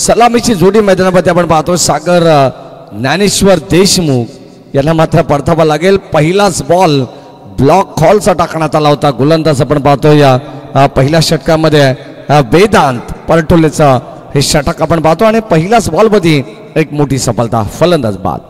सलामीची जोडी मैदानामध्ये आपण पाहतो सागर ज्ञानेश्वर देशमुख यांना मात्र परतावा लागेल. पहिलाच बॉल ब्लॉक कॉलचा टाकण्यात आला होता. गोलंदाज आपण पाहतो या पहिल्या षटकामध्ये वेदांत परटोलेचा हे षटक आपण पाहतो आणि पहिल्याच बॉल मध्ये एक मोठी सफलता. फलंदाज बाद.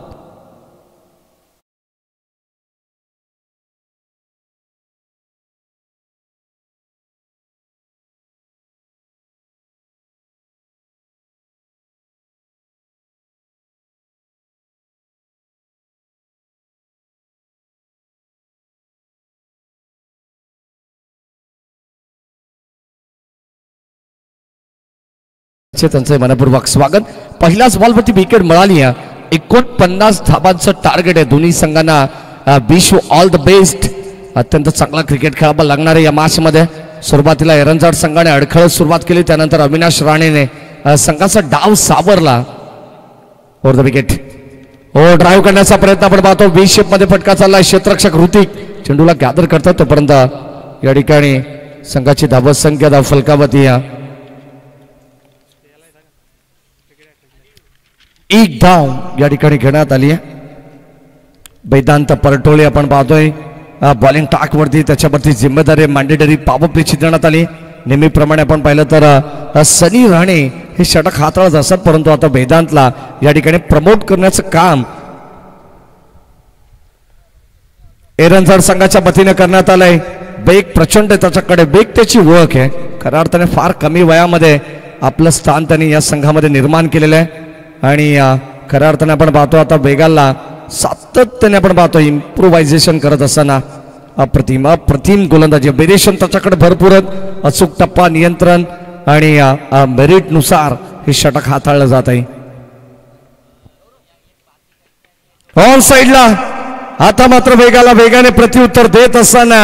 त्यांचे मनपूर्वक स्वागत. पहिल्याच बॉलवरती विकेट मिळाली आहे. 49 धावांचं टार्गेट आहे. दोन्ही संघांना wish you all the best. अत्यंत चांगला क्रिकेट खेळावा लागणार आहे या मॅच मध्ये. सुरुवातीला एरंजाड संघाने अडखळत सुरुवात केली, त्यानंतर अविनाश राणेने संघाचा डाव सावरला. ओव्हर द विकेट ड्राईव्ह करण्याचा प्रयत्न आपण पाहतो. वी शेप मध्ये फटका चालला. क्षेत्ररक्षक ऋतिक चेंडूला गॅदर करतात, तोपर्यंत या ठिकाणी संघाची धावसंख्या धाव फलकावती. एक धाव या ठिकाणी घेण्यात आली आहे. वेदांत परटोळे आपण पाहतोय बॉलिंग टाक वरती, त्याच्यावरती जिम्मेदारी मॅन्डेटरी पॉवर प्लेची देण्यात आली. नेहमीप्रमाणे आपण पाहिलं तर सनी राणे हे षटक हाताळत असतात, परंतु आता वेदांतला या ठिकाणी प्रमोट करण्याचं काम एरंजाड संघाच्या वतीने करण्यात आलंय. वेग प्रचंड आहे त्याच्याकडे, वेग त्याची ओळख आहे. खऱ्या अर्थाने फार कमी वयामध्ये आपलं स्थान त्यांनी या संघामध्ये निर्माण केलेलं आहे आणि खऱ्या अर्थाने आपण पाहतो आता वेगाला सातत्याने आपण पाहतो इम्प्रोव्हायझेशन करत असताना अप्रतिम गोलंदाजी. वेरिएशन त्याच्याकडे भरपूर आहेत. अचूक टप्पा, नियंत्रण आणि मेरिट नुसार हे षटक हाताळलं जात आहे. ऑन साइडला आता मात्र वेगाने प्रत्युत्तर देत असताना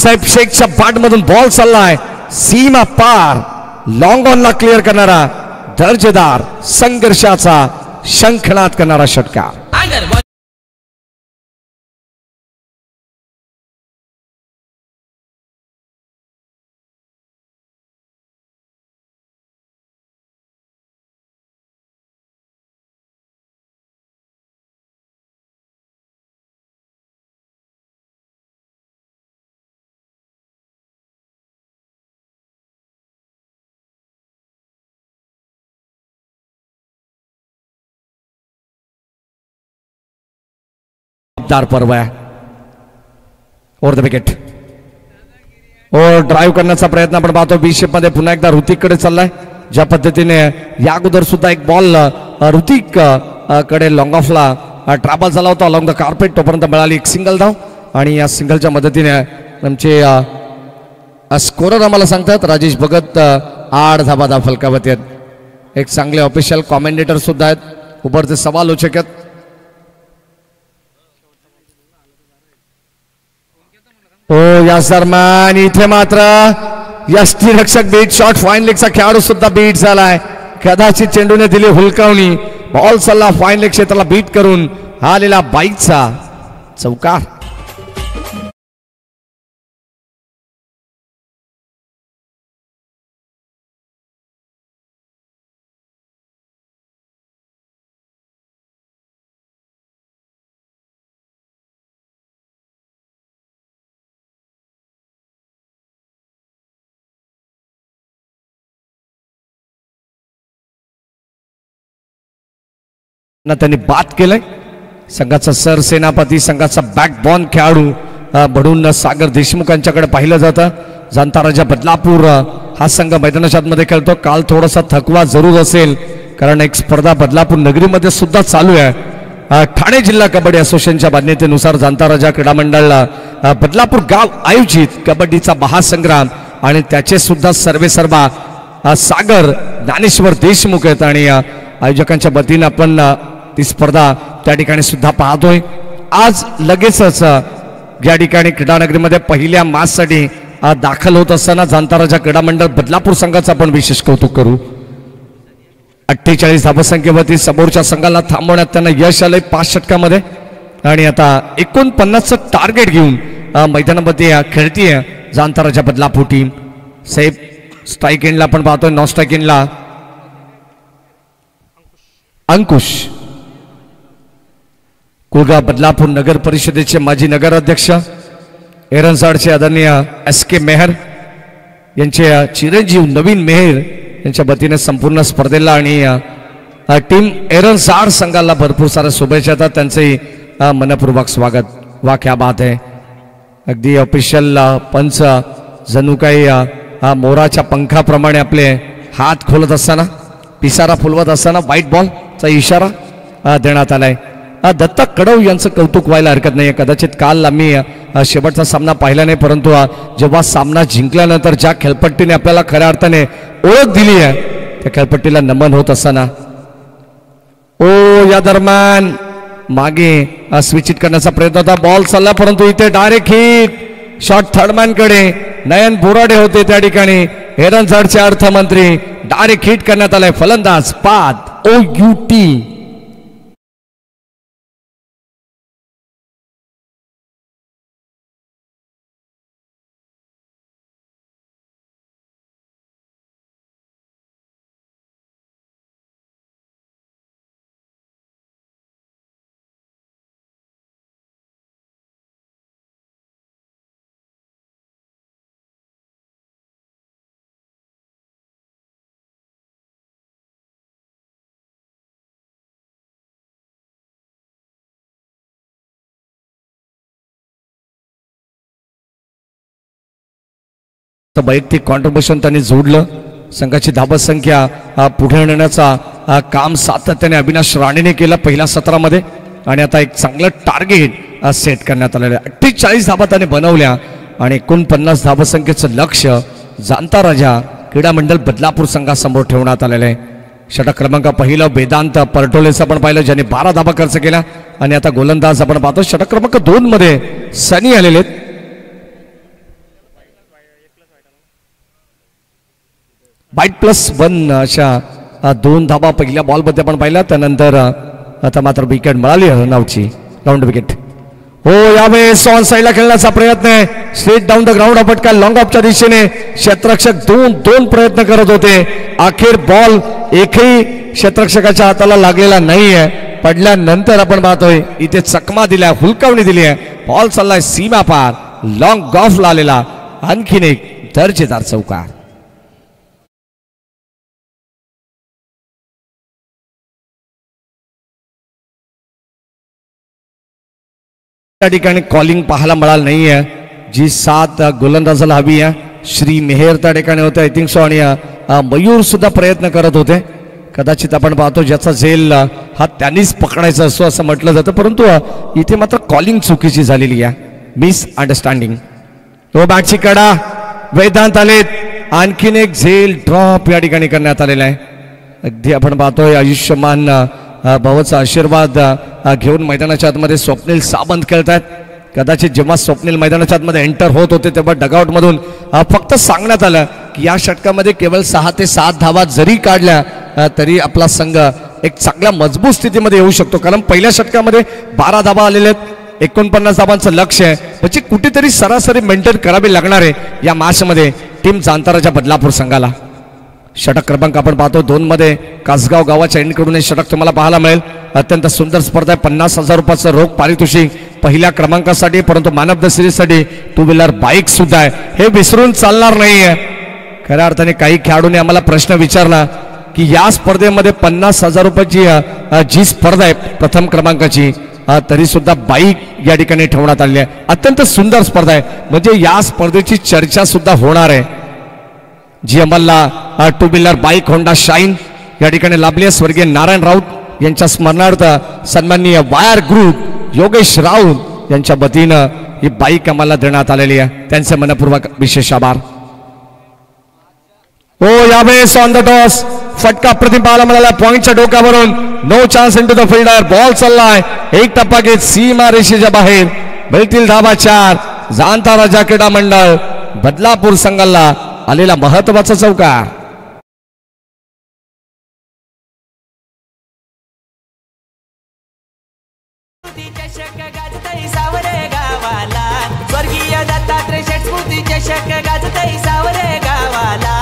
साहेब शेखच्या बॅटमधून बॉल चाललाय सीमा पार. लॉंग ऑनला क्लिअर करणारा दर्जेदार संघर्षाचा शंखनाद करणारा षटकार. पर्व आहे. ओव्हर द विकेट और ड्राईव्ह करण्याचा प्रयत्न आपण पाहतो. बी शेप मध्ये पुन्हा एकदा ऋतिककडे चाललाय. ज्या पद्धतीने या अगोदर सुद्धा एक बॉल ऋतिक कडे लॉंग ऑफला ट्रॅपल झाला होता अलॉंग द कार्पेट. तोपर्यंत मिळाली एक सिंगल धाव आणि या सिंगलच्या मदतीने आमचे स्कोरर आम्हाला सांगतात राजेश भगत 8 धाबा फलकावत आहेत. एक चांगले ऑफिशियल कॉमेंटेटर सुद्धा आहेत. उभरचे समालोचक आहेत. हो यास दरम्यान इथे मात्र यष्टीरक्षक बीट शॉट फाईन लेगचा खेळाडू सुद्धा बीट झालाय. कदाचित चेंडूने दिली हुलकावणी. बॉल चालला फाईन लेग क्षेत्राला बीट करून आलेला बाईकचा चौकार. त्यांनी बात केलंय. संघाचा सरसेनापती संघाचा बॅकबॉन खेळाडू म्हणून सागर देशमुखांच्याकडे पाहिलं जातं. जाणता राजा बदलापूर हा संघ मैदानाच्या मध्ये खेळतो. काल थोडासा थकवा जरूर असेल कारण एक स्पर्धा बदलापूर नगरीमध्ये सुद्धा चालू आहे. ठाणे जिल्हा कबड्डी असोसिएशनच्या मान्यतेनुसार जाणता राजा क्रीडा मंडळाला बदलापूर गाव आयोजित कबड्डीचा महासंग्राम आणि त्याचे सुद्धा सर्वेसर्वा सागर ज्ञानेश्वर देशमुख आहेत आणि आयोजकांच्या वतीने आपण ती स्पर्धा त्या ठिकाणी सुद्धा पाहतोय. आज लगेचच या ठिकाणी क्रीडानगरीमध्ये पहिल्या मॅचसाठी दाखल होत असताना जाणता राजा क्रीडा मंडळ बदलापूर संघाचं आपण विशेष कौतुक करू. 48 धावसंख्येवरती समोरच्या संघाला थांबवण्यात त्यांना यश आलंय 5 षटकामध्ये आणि आता 49चं टार्गेट घेऊन मैदानामध्ये खेळतीये जाणता राजा बदलापूर टीम. सेफ स्ट्राईक एंडला आपण पाहतोय. नॉन स्ट्राईक एंडला अंकुश कुळगाव बदलापूर नगर परिषदेचे माजी नगराध्यक्ष एरनसाडचे आदरणीय SK मेहर यांचे चिरंजीव नवीन मेहर यांच्या वतीने संपूर्ण स्पर्धेला आणि टीम एरनसाड संघाला भरपूर साऱ्या शुभेच्छा येतात. त्यांचे मनपूर्वक स्वागत. वा क्या बात आहे. अगदी ऑफिशियल पंच जणू काही मोराच्या पंखाप्रमाणे आपले हात खोलत असताना पिसारा फुलवत असताना व्हाईट बॉलचा इशारा देण्यात आलाय. दत्ता कडव यांचं कौतुक व्हायला हरकत नाही. कदाचित काल आम्ही शेवटचा सामना पाहिला नाही परंतु जेव्हा सामना जिंकल्यानंतर ज्या खेळपट्टीने आपल्याला खऱ्या अर्थाने ओळख दिली आहे त्या खेळपट्टीला नमन होत असताना या दरम्यान मागे स्विच हिट करण्याचा प्रयत्न होता. बॉल चालला परंतु इथे डायरेक्ट हिट शॉट थर्डमॅन कडे नयन बोराडे होते त्या ठिकाणी. एरनसाडचे अर्थमंत्री डायरेक्ट हिट करण्यात आलाय. फलंदाज पाद OUT. वैयक्तिक कॉन्ट्रीब्युशन त्यांनी जोडलं. संघाची धावसंख्या पुढे नेण्याचा काम सातत्याने अविनाश राणेने केलं पहिल्या सत्रामध्ये आणि आता एक चांगलं टार्गेट सेट करण्यात आलेलं आहे. 48 धावा त्याने बनवल्या आणि 49 धावसंख्येचं लक्ष जाणता राजा क्रीडा मंडळ बदलापूर संघासमोर ठेवण्यात आलेलं आहे. षटक क्रमांक पहिलं वेदांत परटोलेचं आपण पाहिलं, ज्यांनी 12 धाबा खर्च केला. आणि आता गोलंदाज आपण पाहतो षटक क्रमांक 2 मध्ये सनी आलेले आहेत. बाईट +1 अशा 2 धाबा पहिल्या बॉलमध्ये आपण पाहिला. त्यानंतर आता मात्र विकेट मिळाली रनआउटची, राऊंड विकेट. हो, यावेळेस ऑन साईडला खेळण्याचा प्रयत्न आहे. स्ट्रेट डाऊन द ग्राउंड फटका लॉंग ऑफच्या दिशेने. क्षेत्ररक्षक दोन प्रयत्न करत होते. अखेर बॉल एकही क्षेत्ररक्षकाच्या हाताला लागलेला नाहीये. पडल्यानंतर आपण पाहतोय इथे चकमा दिल्या, हुलकावणी दिली आहे. बॉल चाललाय सीमा पार, लॉंग ऑफला आलेला आणखीन एक दर्जेदार चौकार. त्या ठिकाणी कॉलिंग पाहायला मिळालं नाहीये. जी 7 गोलंदाजाला हवी आहे. श्री मेहर त्या ठिकाणी होते आय थिंक सो. आणि मयूर सुद्धा प्रयत्न करत होते. कदाचित आपण पाहतो ज्याचा झेल हा त्यांनीच पकडायचा असतो असं म्हटलं जातं, परंतु इथे मात्र कॉलिंग चुकीची झालेली आहे, मिस अंडरस्टँडिंग. तो बॅटची कडा वेदांत आलेत. आणखीन एक झेल ड्रॉप या ठिकाणी करण्यात आलेला आहे. अगदी आपण पाहतोय आयुष्यमान भावाचा आशीर्वाद घेऊन मैदानाच्या आतमध्ये स्वप्नील सावंत खेळतात. कदाचित जेव्हा स्वप्नील मैदानाच्या आतमध्ये एंटर होत होते तेव्हा डगआउट मधून फक्त सांगण्यात आलं की या षटकामध्ये केवळ 6 ते 7 धावा जरी काढल्या तरी आपला संघ एक चांगल्या मजबूत स्थितीमध्ये येऊ शकतो. कारण पहिल्या षटकामध्ये 12 धावा आलेल्या आहेत. 49 धावांचं लक्ष आहे, म्हणजे कुठेतरी सरासरी मेंटेन करावी लागणार आहे या मॅचमध्ये टीम जांताराच्या बदलापूर संघाला. षटक क्रमांक आपण पाहतो 2 मध्ये कासगाव गावाच्या एंडकडून हे षटक तुम्हाला पाहायला मिळेल. अत्यंत सुंदर स्पर्धा आहे. 50,000 रुपयाचं रोख पारितोषिक पहिल्या क्रमांकासाठी, परंतु मॅन ऑफ द सिरीजसाठी 2 व्हीलर बाईक सुद्धा आहे. हे विसरून चालणार नाहीये. खऱ्या अर्थाने काही खेळाडूंनी आम्हाला प्रश्न विचारला की या स्पर्धेमध्ये 50,000 रुपयाची जी स्पर्धा आहे प्रथम क्रमांकाची, तरी सुद्धा बाईक या ठिकाणी ठेवण्यात आली आहे. अत्यंत सुंदर स्पर्धा आहे, म्हणजे या स्पर्धेची चर्चा सुद्धा होणार आहे. जी अंमलला 2 व्हीलर बाईक होंडा शाईन या ठिकाणी लाभली आहे. स्वर्गीय नारायण राऊत यांच्या स्मरणार्थ सन्माननीय वायर ग्रुप योगेश राऊत यांच्या वतीनं ही बाईक आम्हाला देण्यात आलेली आहे. त्यांचे मनपूर्वक विशेष आभार. ओ यावेळेस ऑन द टॉस फटका प्रतिपाला मिळाला पॉइंटच्या डोक्यावरून. No chance in to the fielder. Ball चाललाय एक टप्पा घेत सीमा रेषेच्या बाहेर. मिळतील धावा 4. जाणता राजा क्रीडा मंडळ बदलापूर संघाला आलेला महत्वाचा चौकार. चषक गाजतई सावरे गावाला. स्वर्गीय दत्तात्रय षट स्मृती चषक गाजतई सावरे गावाला.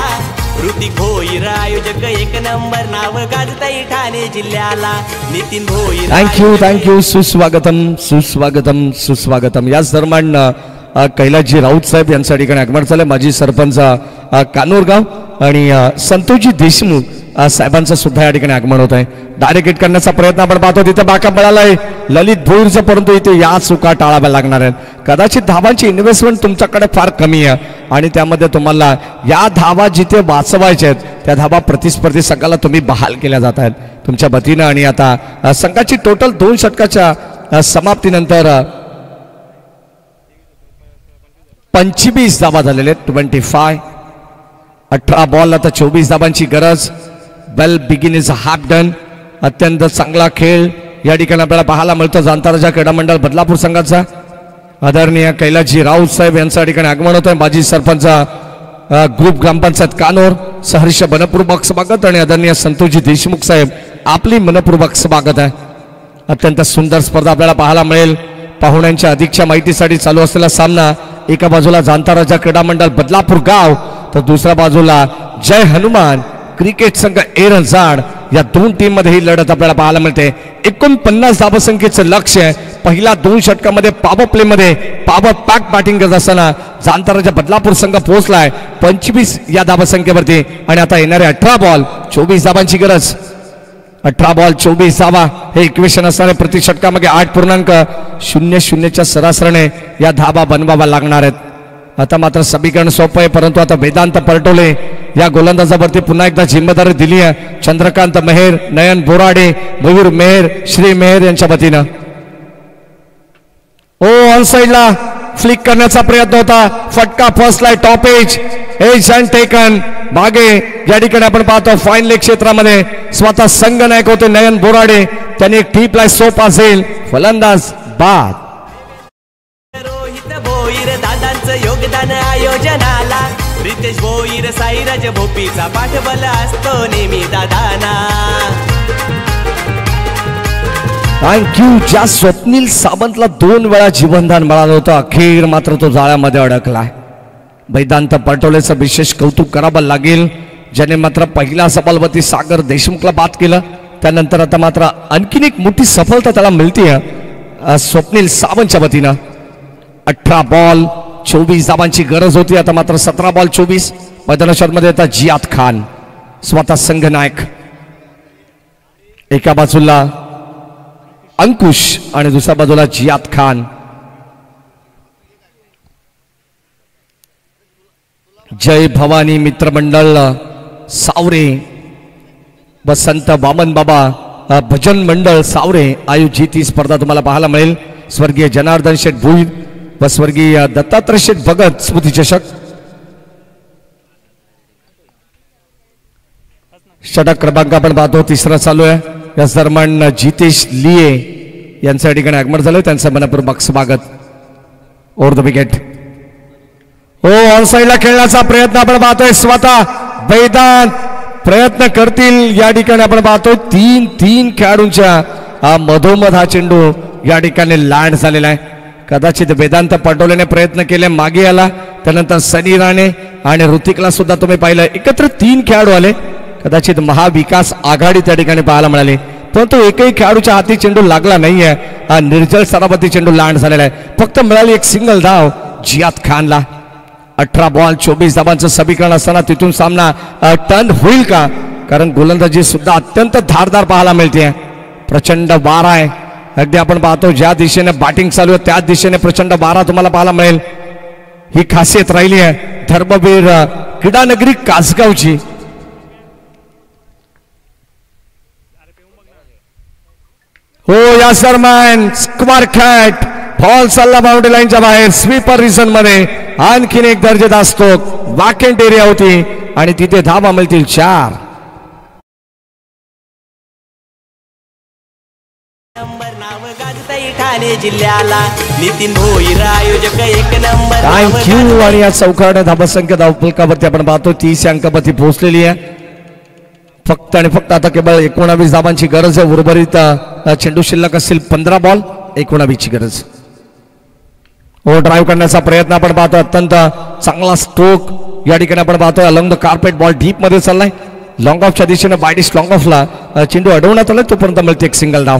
ऋतिक भोईर आयोजक 1 नंबर नाव गाजतई ठाणे जिल्ह्याला. नितीन भोईर. थँक्यू. सुस्वागतम. याच दरम्यान कैलासजी राऊत साहेब यांच्या ठिकाणी आगमन झालं. माजी सरपंच कानोरगाव आणि संतोषजी देशमुख साहेबांचं सुद्धा या ठिकाणी आगमन होत आहे. डायरेक्ट हिट करण्याचा प्रयत्न आपण पाहतो. तिथे बाका मिळालाय ललित भोईरचं, परंतु इथे या चुका टाळाव्या लागणार आहेत. कदाचित धावांची इन्व्हेस्टमेंट तुमच्याकडे फार कमी आहे आणि त्यामध्ये तुम्हाला या धावा जिथे वाचवायच्या आहेत त्या धावा प्रतिस्पर्धी संघाला तुम्ही बहाल केल्या जात आहेत तुमच्या वतीनं. आणि आता संघाची टोटल 2 षटकाच्या समाप्तीनंतर 25 धावा झालेले आहेत. 25. 18 बॉल, आता 24 धावांची गरज. वेल बिगिन इज हाफ डन. अत्यंत चांगला खेळ या ठिकाणी आपल्याला पाहायला मिळतो. जांताराजा क्रीडा मंडळ बदलापूर संघाचा आदरणीय कैलासजी राऊत साहेब यांच्या ठिकाणी आगमन होत आहे. माजी सरपंच ग्रुप ग्रामपंचायत कानोर सहर्ष मनपूर्वक स्वागत. आणि आदरणीय संतोषजी देशमुख साहेब आपली मनपूर्वक स्वागत आहे. अत्यंत सुंदर स्पर्धा आपल्याला पाहायला मिळेल. पाहुण्यांच्या अधिकच्या माहितीसाठी चालू असलेला सामना एका बाजूला जांताराजा क्रीडा मंडळ बदलापूर गाव तर दुसऱ्या बाजूला जय हनुमान क्रिकेट संघ एरंजाड या 2 टीम मध्ये ही लढत आपल्याला पाहायला मिळते. 49 धावसंख्येचं लक्ष आहे. पहिल्या 2 षटकामध्ये पॉवर प्ले मध्ये पॉवर पॅक बॅटिंग करत असताना जांताराजा बदलापूर संघ पोहोचलाय 25 या धावसंख्येवरती. आणि आता येणारे 18 बॉल 24 धावांची गरज. 18 बॉल 24 धावा हे इक्वेशन असणारे प्रति षटकामध्ये 8.00च्या सरासरीने या धावा बनवाव्या लागणार आहेत. आता मात्र समीकरण सोपं आहे, परंतु आता वेदांत परटोले या गोलंदाजावरती पुन्हा एकदा जिम्मेदारी दिली आहे. चंद्रकांत मेहर, नयन बोराडे, मयूर मेहर, श्री मेहर यांच्या वतीनं. ओ ऑन साईडला फ्लिक करण्याचा प्रयत्न होता, फटका फसलाय, टॉप एज अँड टेकन. मागे या ठिकाणी आपण पाहतो फाईन लेग क्षेत्रामध्ये स्वतः संघनायक होते नयन बोराडे, त्यांनी एक टीपला सोप असेल, फलंदाज बाद. रोहित भोईर दादांचं योगदान आयोजनाला, रितेश भोईर साईराज भोपीचा पाठबल असतो नेहमी दादाना. थँक्यू. ज्या स्वप्नील सावंतला 2 वेळा जीवनदान मिळालं होतं, अखेर मात्र तो जाळ्यामध्ये अडकलाय. वेदांत पटोलेचं विशेष कौतुक करावं लागेल, ज्याने मात्र पहिला सफलपती सागर देशमुखला बाद केलं. त्यानंतर आता मात्र आणखीन एक मोठी सफलता त्याला मिळते स्वप्नील सावंतच्या वतीनं. 18 बॉल 24 धावांची गरज होती, आता मात्र 17 बॉल 24. मैदानामध्ये आता जियाद खान स्वतः संघनायक, एका बाजूला अंकुश आणि दुसऱ्या बाजूला जियाद खान. जय भवानी मित्रमंडळ सावरे, वसंत वामन बाबा भजन मंडळ सावरे आयोजित ही स्पर्धा तुम्हाला पाहायला मिळेल. स्वर्गीय जनार्दन शेठ भुईर व स्वर्गीय दत्तात्रय शेठ भगत स्मृती चषक. षटक क्रमांक आपण पाहतो, तिसरा चालू आहे. या दरम्यान जितेश लिये यांच्या ठिकाणी आगमन झालं, त्यांचं मनपूर्वक स्वागत. Over the wicket. हो, ऑन साईडला खेळण्याचा प्रयत्न आपण पाहतोय, स्वतः वेदांत प्रयत्न करतील. या ठिकाणी आपण पाहतोय 3 खेळाडूंच्या मधोमध हा चेंडू या ठिकाणी लँड झालेला आहे. कदाचित वेदांत पटोलेने प्रयत्न केले, मागे आला, त्यानंतर सनी राणे आणि ऋतिकला सुद्धा तुम्ही पाहिलं, एकत्र 3 खेळाडू आले. कदाचित महाविकास आघाडी त्या ठिकाणी पाहायला मिळाली, परंतु एकही खेळाडूच्या हाती चेंडू लागला नाहीये. हा निर्जल सरावती चेंडू लँड झालेला आहे. फक्त मिळाली एक सिंगल धाव जियाद खानला. 18 बॉल 24 धावांचं समीकरण असताना तिथून सामना टर्न होईल का? कारण गोलंदाजी सुद्धा अत्यंत धारदार पाहायला मिळते. प्रचंड वारा आहे. अगदी आपण पाहतो ज्या दिशेने बॅटिंग चालू आहे त्याच दिशेने प्रचंड वारा तुम्हाला पाहायला मिळेल. ही खासियत राहिली आहे धर्मवीर क्रीडानगरी कासगावची. हो, या दरम्यान स्क्वायर कॅट बॉल चालला बाउंड्री लाईनच्या बाहेर. स्वीपर रिझन मध्ये आणखीन एक दर्जेदार स्ट्रोक. वॅकेंट एरिया होती आणि तिथे धावा मिळतील 4. नंबर नाव गाजतई ठाणे जिल्ह्याला, नितीन भोईर आयोजक 1 नंबर. थँक्यू. आणि या चौकारने धावसंख्या धावफलकावरती आपण पाहतो 30 अंकावरती पोहोचलेली आहे. फक्त आणि फक्त आता केवळ 19 धावांची गरज आहे. उर्वरित चेंडू शिल्लक असतील 15 बॉल 19 ची गरज. हो, ड्राईव्ह करण्याचा प्रयत्न आपण पाहतो, अत्यंत चांगला स्ट्रोक या ठिकाणी आपण पाहतोय. Along the carpet ball deep मध्ये चाललाय. लॉंग ऑफच्या दिशेने बायडिश लॉंग ऑफला चेंडू अडवण्यात आलाय, तोपर्यंत मिळते एक सिंगल धाव.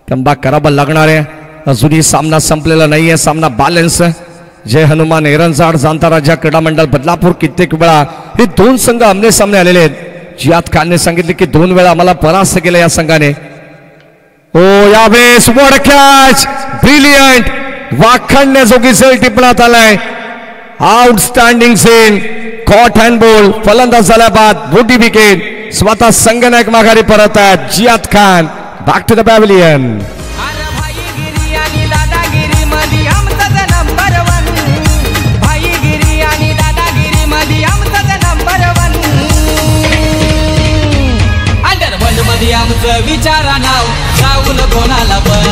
कमबॅक करावं लागणार आहे. अजूनही सामना संपलेला नाहीये, सामना बॅलन्स. जय हनुमान एरंजाड जाणता राजा क्रीडा मंडळ बदलापूर. कित्येक वेळा हे 2 संघ आमने सामने आलेले आहेत. जियाद खानने सांगितले की 2 वेळा आम्हाला परास्त केलं या संघाने. हो, यावेळेस वॉट कॅच, ब्रिलियंट, वाखाणण्याजोगी झेल टिपण्यात आलाय. आउटस्टँडिंग सेन, कॉट हँड बॉल. फलंदाज झाल्या बाद मोठी विकेट. स्वतः संघनायक माघारी परत आहेत. Ziyad Khan back to the pavilion. आमचं विचारा नाव राहुल कोणाला पण,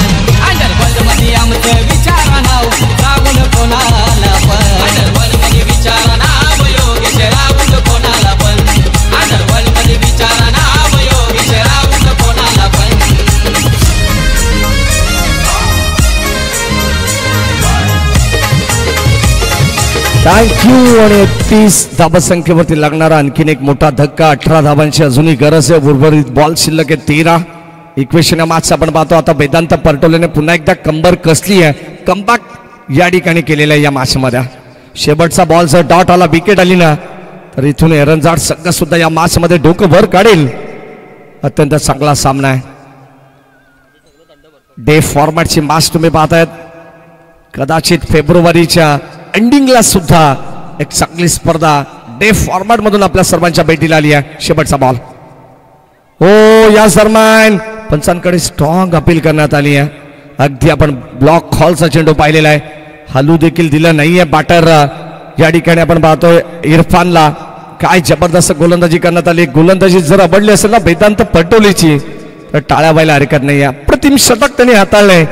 अंडरवर्ल्ड मध्ये आमचं विचारा नाव राहुल कोणाला पण, अंडरवर्ल्ड मध्ये विचारा नाव योगेश राहुल कोणाला पण, अंडरवर्ल्ड मध्ये विचारा नाव योगेश राहुल कोणाला पण. थँक्यू. आणि 30 धावसंख्येवरती लागणारा आणखीन एक मोठा धक्का. 18 धावांची अजूनही गरज आहे. उर्वरित बॉल शिल्लक आहे 13. इक्वेशन मॅच आपण पाहतो आता. वेदांत पटोलेने पुन्हा एकदा कंबर कसली आहे. कमबॅक या ठिकाणी केलेला आहे या मॅच मध्ये. शेवटचा बॉल जर डॉट आला, विकेट आली ना, तर इथून एरंजाड संघ सुद्धा या मॅच मध्ये डोकं वर काढेल. अत्यंत चांगला सामना आहे. डे फॉर्मॅटची मॅच तुम्ही पाहतायत. कदाचित फेब्रुवारीच्या एंडिंगला सुद्धा एक चांगली स्पर्धा डे फॉर्मॅट मधून आपल्या सर्वांच्या भेटीला आली आहे. शेवटचा बॉल. हो, या दरम्यान पंचांकडे स्ट्रॉंग अपील करण्यात आली आहे. अगदी आपण ब्लॉक हॉलचा चेंडू पाहिलेला आहे. हलू देखील दिलं नाहीये बॅटर. या ठिकाणी आपण पाहतोय इरफानला काय जबरदस्त गोलंदाजी करण्यात आली. गोलंदाजी जर आवडली असेल ना वेदांत पटोलेची तर टाळ्या व्हायला हरकत नाही. अप्रतिम शतक त्यांनी हाताळलंय.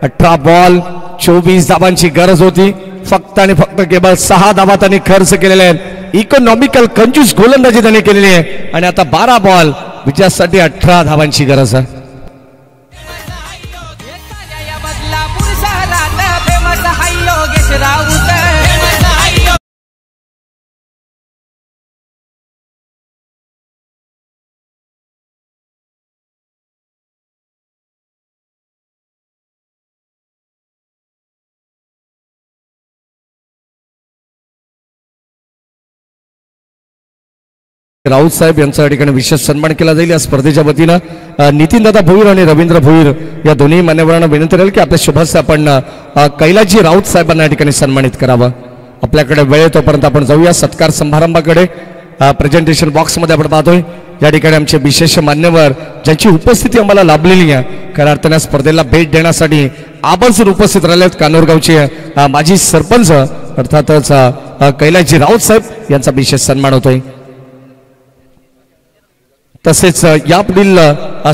18 बॉल 24 धावांची गरज होती. फक्त आणि फक्त केवळ 6 धावा त्यांनी खर्च केलेल्या आहेत. इकॉनॉमिकल कंजूस गोलंदाजी त्यांनी केलेली आहे आणि आता 12 बॉल विजयासाठी 18 धावांची गरज आहे. बदलापूर शहरात फेमस हाय योगेश राऊत. राऊत साहेब यांचा या ठिकाणी विशेष सन्मान केला जाईल. या स्पर्धेच्या वतीनं नितीनदादा भोईर आणि रवींद्र भोईर या दोन्ही मान्यवरांना विनंती राहील की आपल्या शुभस्य आपण कैलाजी राऊत साहेबांना या ठिकाणी सन्मानित करावं. आपल्याकडे वेळ तोपर्यंत आपण जाऊया सत्कार समारंभाकडे. प्रेझेंटेशन बॉक्समध्ये आपण पाहतोय या ठिकाणी आमचे विशेष मान्यवर ज्यांची उपस्थिती आम्हाला लाभलेली आहे खऱ्या अर्थाने स्पर्धेला भेट देण्यासाठी आवर्जून उपस्थित राहिले आहेत. कानोरगावचे माजी सरपंच अर्थातच कैलाजी राऊत साहेब यांचा विशेष सन्मान होतोय. तसेच यापुढील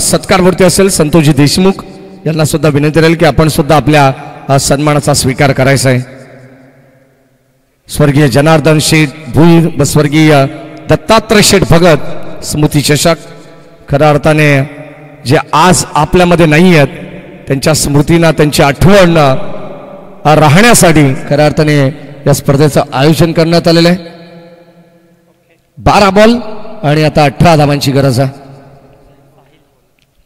सत्कारवरती असेल संतोषजी देशमुख यांना सुद्धा विनंती राहील की आपण सुद्धा आपल्या सन्मानाचा स्वीकार करायचा आहे. स्वर्गीय जनार्दन शेठ भुईर व स्वर्गीय दत्तात्रय शेठ भगत स्मृती चषक खऱ्या अर्थाने जे आज आपल्यामध्ये नाही आहेत त्यांच्या स्मृतींना त्यांची आठवण राहण्यासाठी खऱ्या अर्थाने या स्पर्धेचं आयोजन करण्यात आलेलं आहे. 12 बॉल आणि आता 18 धावांची गरज आहे.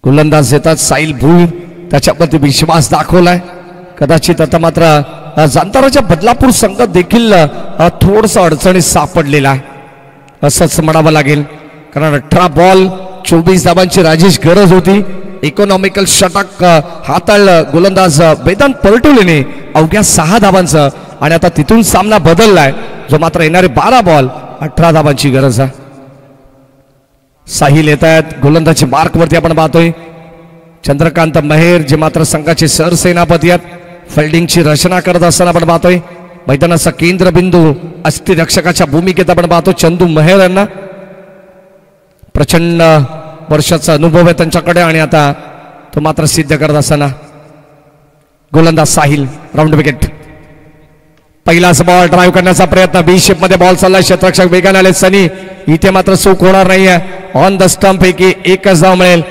गोलंदाज येतात साहिल भुईर त्याच्यावरती विश्वास दाखवलाय. कदाचित आता मात्र जांताराच्या बदलापूर संघ देखील थोडस अडचणीत सापडलेला आहे असंच म्हणावं लागेल. कारण 18 बॉल 24 धावांची राजेश गरज होती. इकॉनॉमिकल षटक हाताळलं गोलंदाज वेदांत पलटोलेने अवघ्या 6 धावांचं आणि आता तिथून सामना बदललाय जो मात्र येणारे 12 बॉल 18 धावांची गरज आहे. साहिल येत आहेत गोलंदाजी मार्क वरती आपण पाहतोय. चंद्रकांत महेर जे मात्र संघाचे सरसेनापती आहेत फिल्डिंगची रचना करत असताना आपण पाहतोय. मैदानाचा केंद्रबिंदू अस्थिरक्षकाच्या भूमिकेत आपण पाहतो चंदू महेर यांना. प्रचंड वर्षाचा अनुभव आहे त्यांच्याकडे आणि आता तो मात्र सिद्ध करत असताना गोलंदाज साहिल राऊंड विकेट. पहिलाच बॉल ड्राईव्ह करण्याचा प्रयत्न बी शेप मध्ये बॉल चालला. क्षेत्ररक्षक वेगाने आले सनी. इथे मात्र चूक होणार नाहीये. ऑन द स्टंप पैकी एकच धाव मिळेल.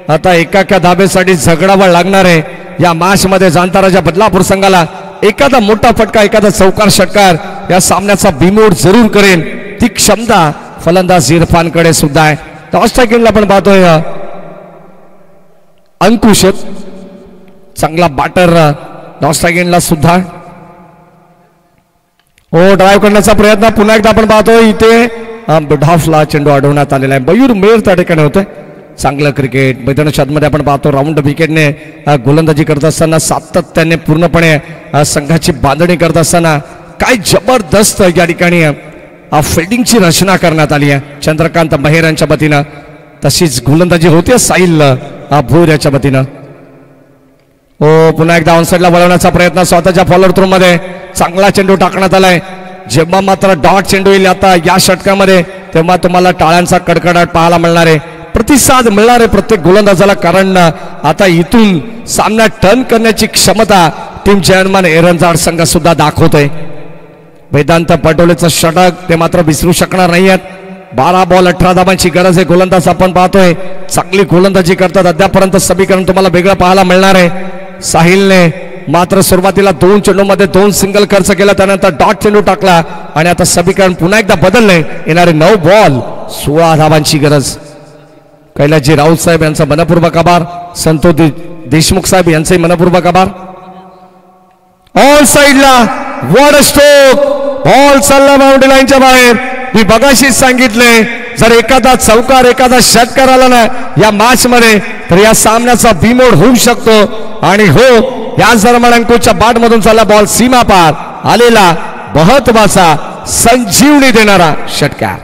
आता एका धाबेसाठी झगडावं लागणार आहे या मॅच मध्ये जांताराच्या बदलापूर संघाला. एखादा मोठा फटका एखादा चौकार षटकार या सामन्याचा बिमोड जरूर करेल ती क्षमता फलंदाज इरफानकडे सुद्धा आहे. ऑस्ट्रेलियाला पण पाहतोय अंकुश चांगला बॅटर ऑस्ट्रेलियाला सुद्धा. हो ड्राईव्ह करण्याचा प्रयत्न पुन्हा एकदा आपण पाहतोय. इथे मिडऑफला चेंडू अडवण्यात आलेला आहे. मयूर मेर त्या ठिकाणी होतोय. चांगलं क्रिकेट मैदानाच्या आतमध्ये आपण पाहतो. राऊंड विकेटने गोलंदाजी करत असताना सातत्याने पूर्णपणे संघाची बांधणी करत असताना काय जबरदस्त या ठिकाणी फिल्डिंगची रचना करण्यात आली आहे चंद्रकांत महेर यांच्या वतीनं. तशीच गोलंदाजी होते साहिल भोईर याच्या वतीनं. हो पुन्हा एकदा ऑनसाइडला वळवण्याचा प्रयत्न स्वतःच्या फॉलोअर थ्रो मध्ये चांगला चेंडू टाकण्यात आलाय. जेव्हा मात्र डॉट चेंडू येईल आता या षटकामध्ये तेव्हा तुम्हाला टाळ्यांचा कडकडाट पाहायला मिळणार आहे. प्रतिसाद मिळणार आहे प्रत्येक गोलंदाजाला. कारण आता इथून सामना टर्न करण्याची क्षमता टीम चेअरमन एरनजाड संघ सुद्धा दाखवतोय. वेदांत पटोलेचं षटक ते मात्र विसरू शकणार नाही आहेत. 12 बॉल 18 धावांची गरज आहे. गोलंदाज आपण पाहतोय चांगली गोलंदाजी करतात. अद्यापर्यंत समीकरण तुम्हाला वेगळं पाहायला मिळणार आहे. साहिलने मात्र सुरुवातीला 2 चेंडूमध्ये 2 सिंगल खर्च केला त्यानंतर डॉट चेंडू टाकला आणि आता समीकरण पुन्हा एकदा बदलले. येणारे 9 बॉल 16 धावांची गरज. कैलाजी राऊत साहेब यांचा मनपूर्वक आभार. संतोष देशमुख साहेब यांचाही मनपूर्वक आभार. ऑल साइडला वॉड स्ट्रोक बॉल चालला बाउंड्री लाईनच्या बाहेर. मी बघाशीच सांगितले जर एखादा चौकार एखादा षटकार आला ना या मॅच मध्ये तर या सामन्याचा बिमोड होऊ शकतो. आणि हो याच दरम्यान अंकुशच्या बॅट मधून चालला बॉल सीमा पार आलेला महत्वाचा संजीवनी देणारा षटकार.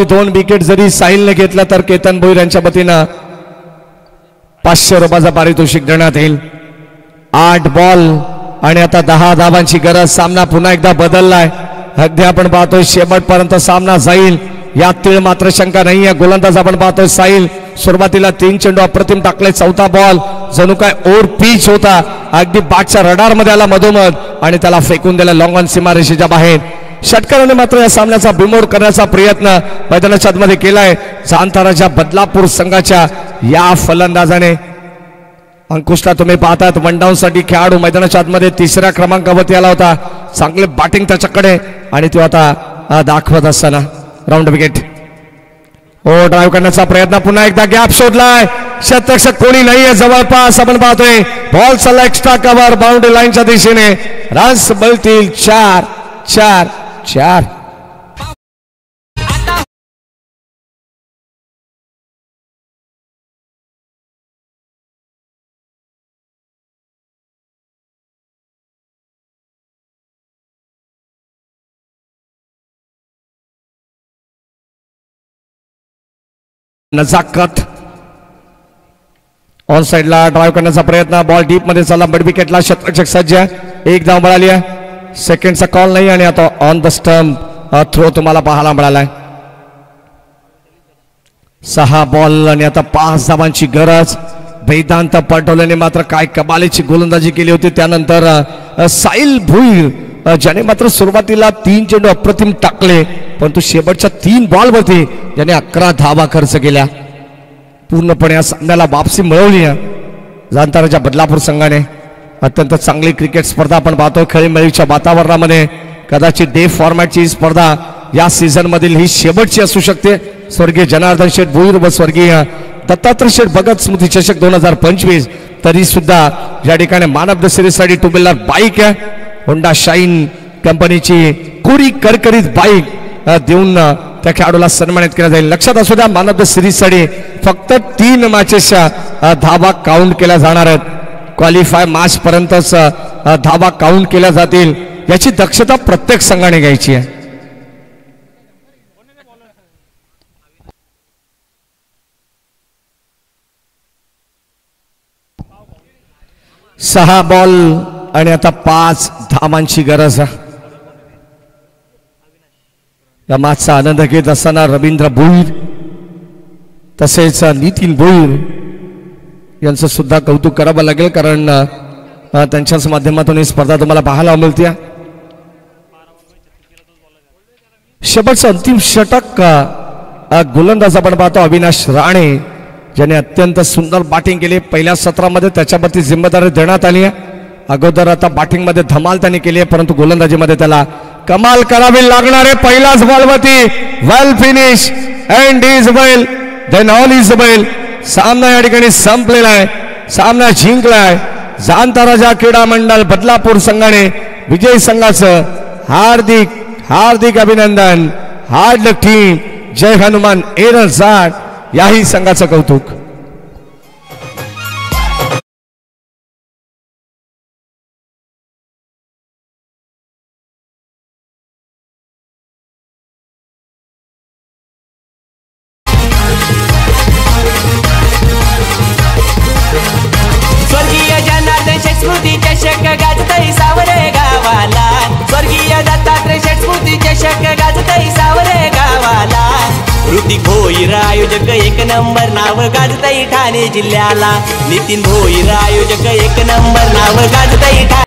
2 विकेट जरी साहिलने घेतला तर केतन भोईर यांच्या वतीनं 500 रुपयाचा पारितोषिक देण्यात येईल. 8 बॉल आणि आता 10 धावांची गरज. सामना पुन्हा एकदा बदललाय. अगदी आपण पाहतोय शेवटपर्यंत सामना जाईल यात मात्र शंका नाही आहे. गोलंदाज आपण पाहतोय साहिल. सुरुवातीला 3 चेंडू अप्रतिम टाकले. 4था बॉल जणू काय ओव्हर पिच होता. अगदी बॅटच्या रडार मध्ये आला मधोमध आणि त्याला फेकून दिला लॉंग ऑन सीमारेषेच्या बाहेर. षटकाराने मात्र या सामन्याचा बिमोड करण्याचा प्रयत्न मैदानाच्या आतमध्ये केलाय. जाणताराच्या बदलापूर संघाच्या या फलंदाजाने. अंकुशला तुम्ही पाहतात वन डाऊन साठी खेळाडू मैदानाच्या आतमध्ये 3ऱ्या क्रमांकावरती आला होता. चांगले बॅटिंग त्याच्याकडे आणि तो आता दाखवत असताना राऊंड विकेट. हो ड्राईव्ह करण्याचा प्रयत्न. पुन्हा एकदा गॅप शोधलाय. शतरक्षक कोणी नाहीये जवळपास. आपण पाहतोय बॉल चालला एक्स्ट्रा कव्हर बाउंड्री लाईनच्या दिशेने. रन्स मिळतील 4 4 4. नजाकत ऑन साइडला ड्राईव्ह करण्याचा प्रयत्न. बॉल डीप मध्ये चालला. मिड विकेटला शतरक्षक सज्ज. 1 धाव मिळाली आहे. सेकंडचा कॉल नाही आणि आता ऑन द स्टंप थ्रो तुम्हाला पाहायला मिळालाय. 6 बॉल आणि आता 5 धावांची गरज. वेदांत पटोलेने मात्र काय कमालीची गोलंदाजी केली होती. त्यानंतर साहिल भोईर ज्याने मात्र सुरुवातीला 3 चेंडू अप्रतिम टाकले परंतु शेवटच्या 3 बॉलवरती ज्याने 11 धावा खर्च केल्या. पूर्णपणे या सामन्याला वापसी मिळवली आहे जाणताराच्या बदलापूर संघाने. अत्यंत चांगली क्रिकेट स्पर्धा आपण पाहतो. खेळीमेळीच्या वातावरणामध्ये कदाचित डे फॉर्मॅटची स्पर्धा या सीझन मधील ही शेवटची असू शकते. स्वर्गीय जनार्दन शेठ भोईर व स्वर्गीय दत्तात्रय शेठ भगत स्मृती चषक 2025 तरी सुद्धा या ठिकाणी मॅन ऑफ द सिरीज साठी 2 व्हीलर बाईक आहे. होंडा शाईन कंपनीची कोरी करकरीत बाईक देऊन त्या खेळाडूला सन्मानित केला जाईल. लक्षात असू द्या मॅन ऑफ द सिरीज साठी फक्त 3 मॅचेसच्या धावा काउंट केल्या जाणार आहेत. क्वालिफाय मॅच पर्यंतच धावा काउंट केल्या जातील. याची दक्षता प्रत्येक संघाने घ्यायची आहे. सहा बॉल आणि आता 5 धावांची गरज. या मॅचचा आनंद घेत असताना रवींद्र भोईर तसेच नितीन भोईर यांचं सुद्धा कौतुक करावं लागेल कारण त्यांच्याच माध्यमातून ही स्पर्धा तुम्हाला पाहायला मिळते. शेवटचं अंतिम षटक गोलंदाज आपण पाहतो अविनाश राणे ज्याने अत्यंत सुंदर बॅटिंग केली. पहिल्या सत्रामध्ये त्याच्यावरती जिम्मेदारी देण्यात आली आहे. अगोदर आता बॅटिंग मध्ये धमाल त्यांनी केली आहे परंतु गोलंदाजीमध्ये त्याला कमाल करावी लागणार आहे. पहिल्याच बॉलवरती well finish and is well then all is well. सामना या ठिकाणी संपलेला आहे. सामना जिंकलाय जाणताराजा क्रीडा मंडळ बदलापूर संघाने. विजय संघाचं हार्दिक हार्दिक अभिनंदन. हार्ड लक टीम. जय हनुमान एरल जाट. याही संघाचं कौतुक. स्वर्गीय जनार्दन शेठ स्मृती चषक गाजतई सावरे गावाला. स्वर्गीय दत्तात्रय शेठ स्मृती चषक गाजतई सावरे गावाला. ऋतिक भोईर आयोजक 1 नंबर नाव गाजतई ठाणे जिल्ह्याला. नितीन भोईर आयोजक 1 नंबर नाव गाजतई ठाणे.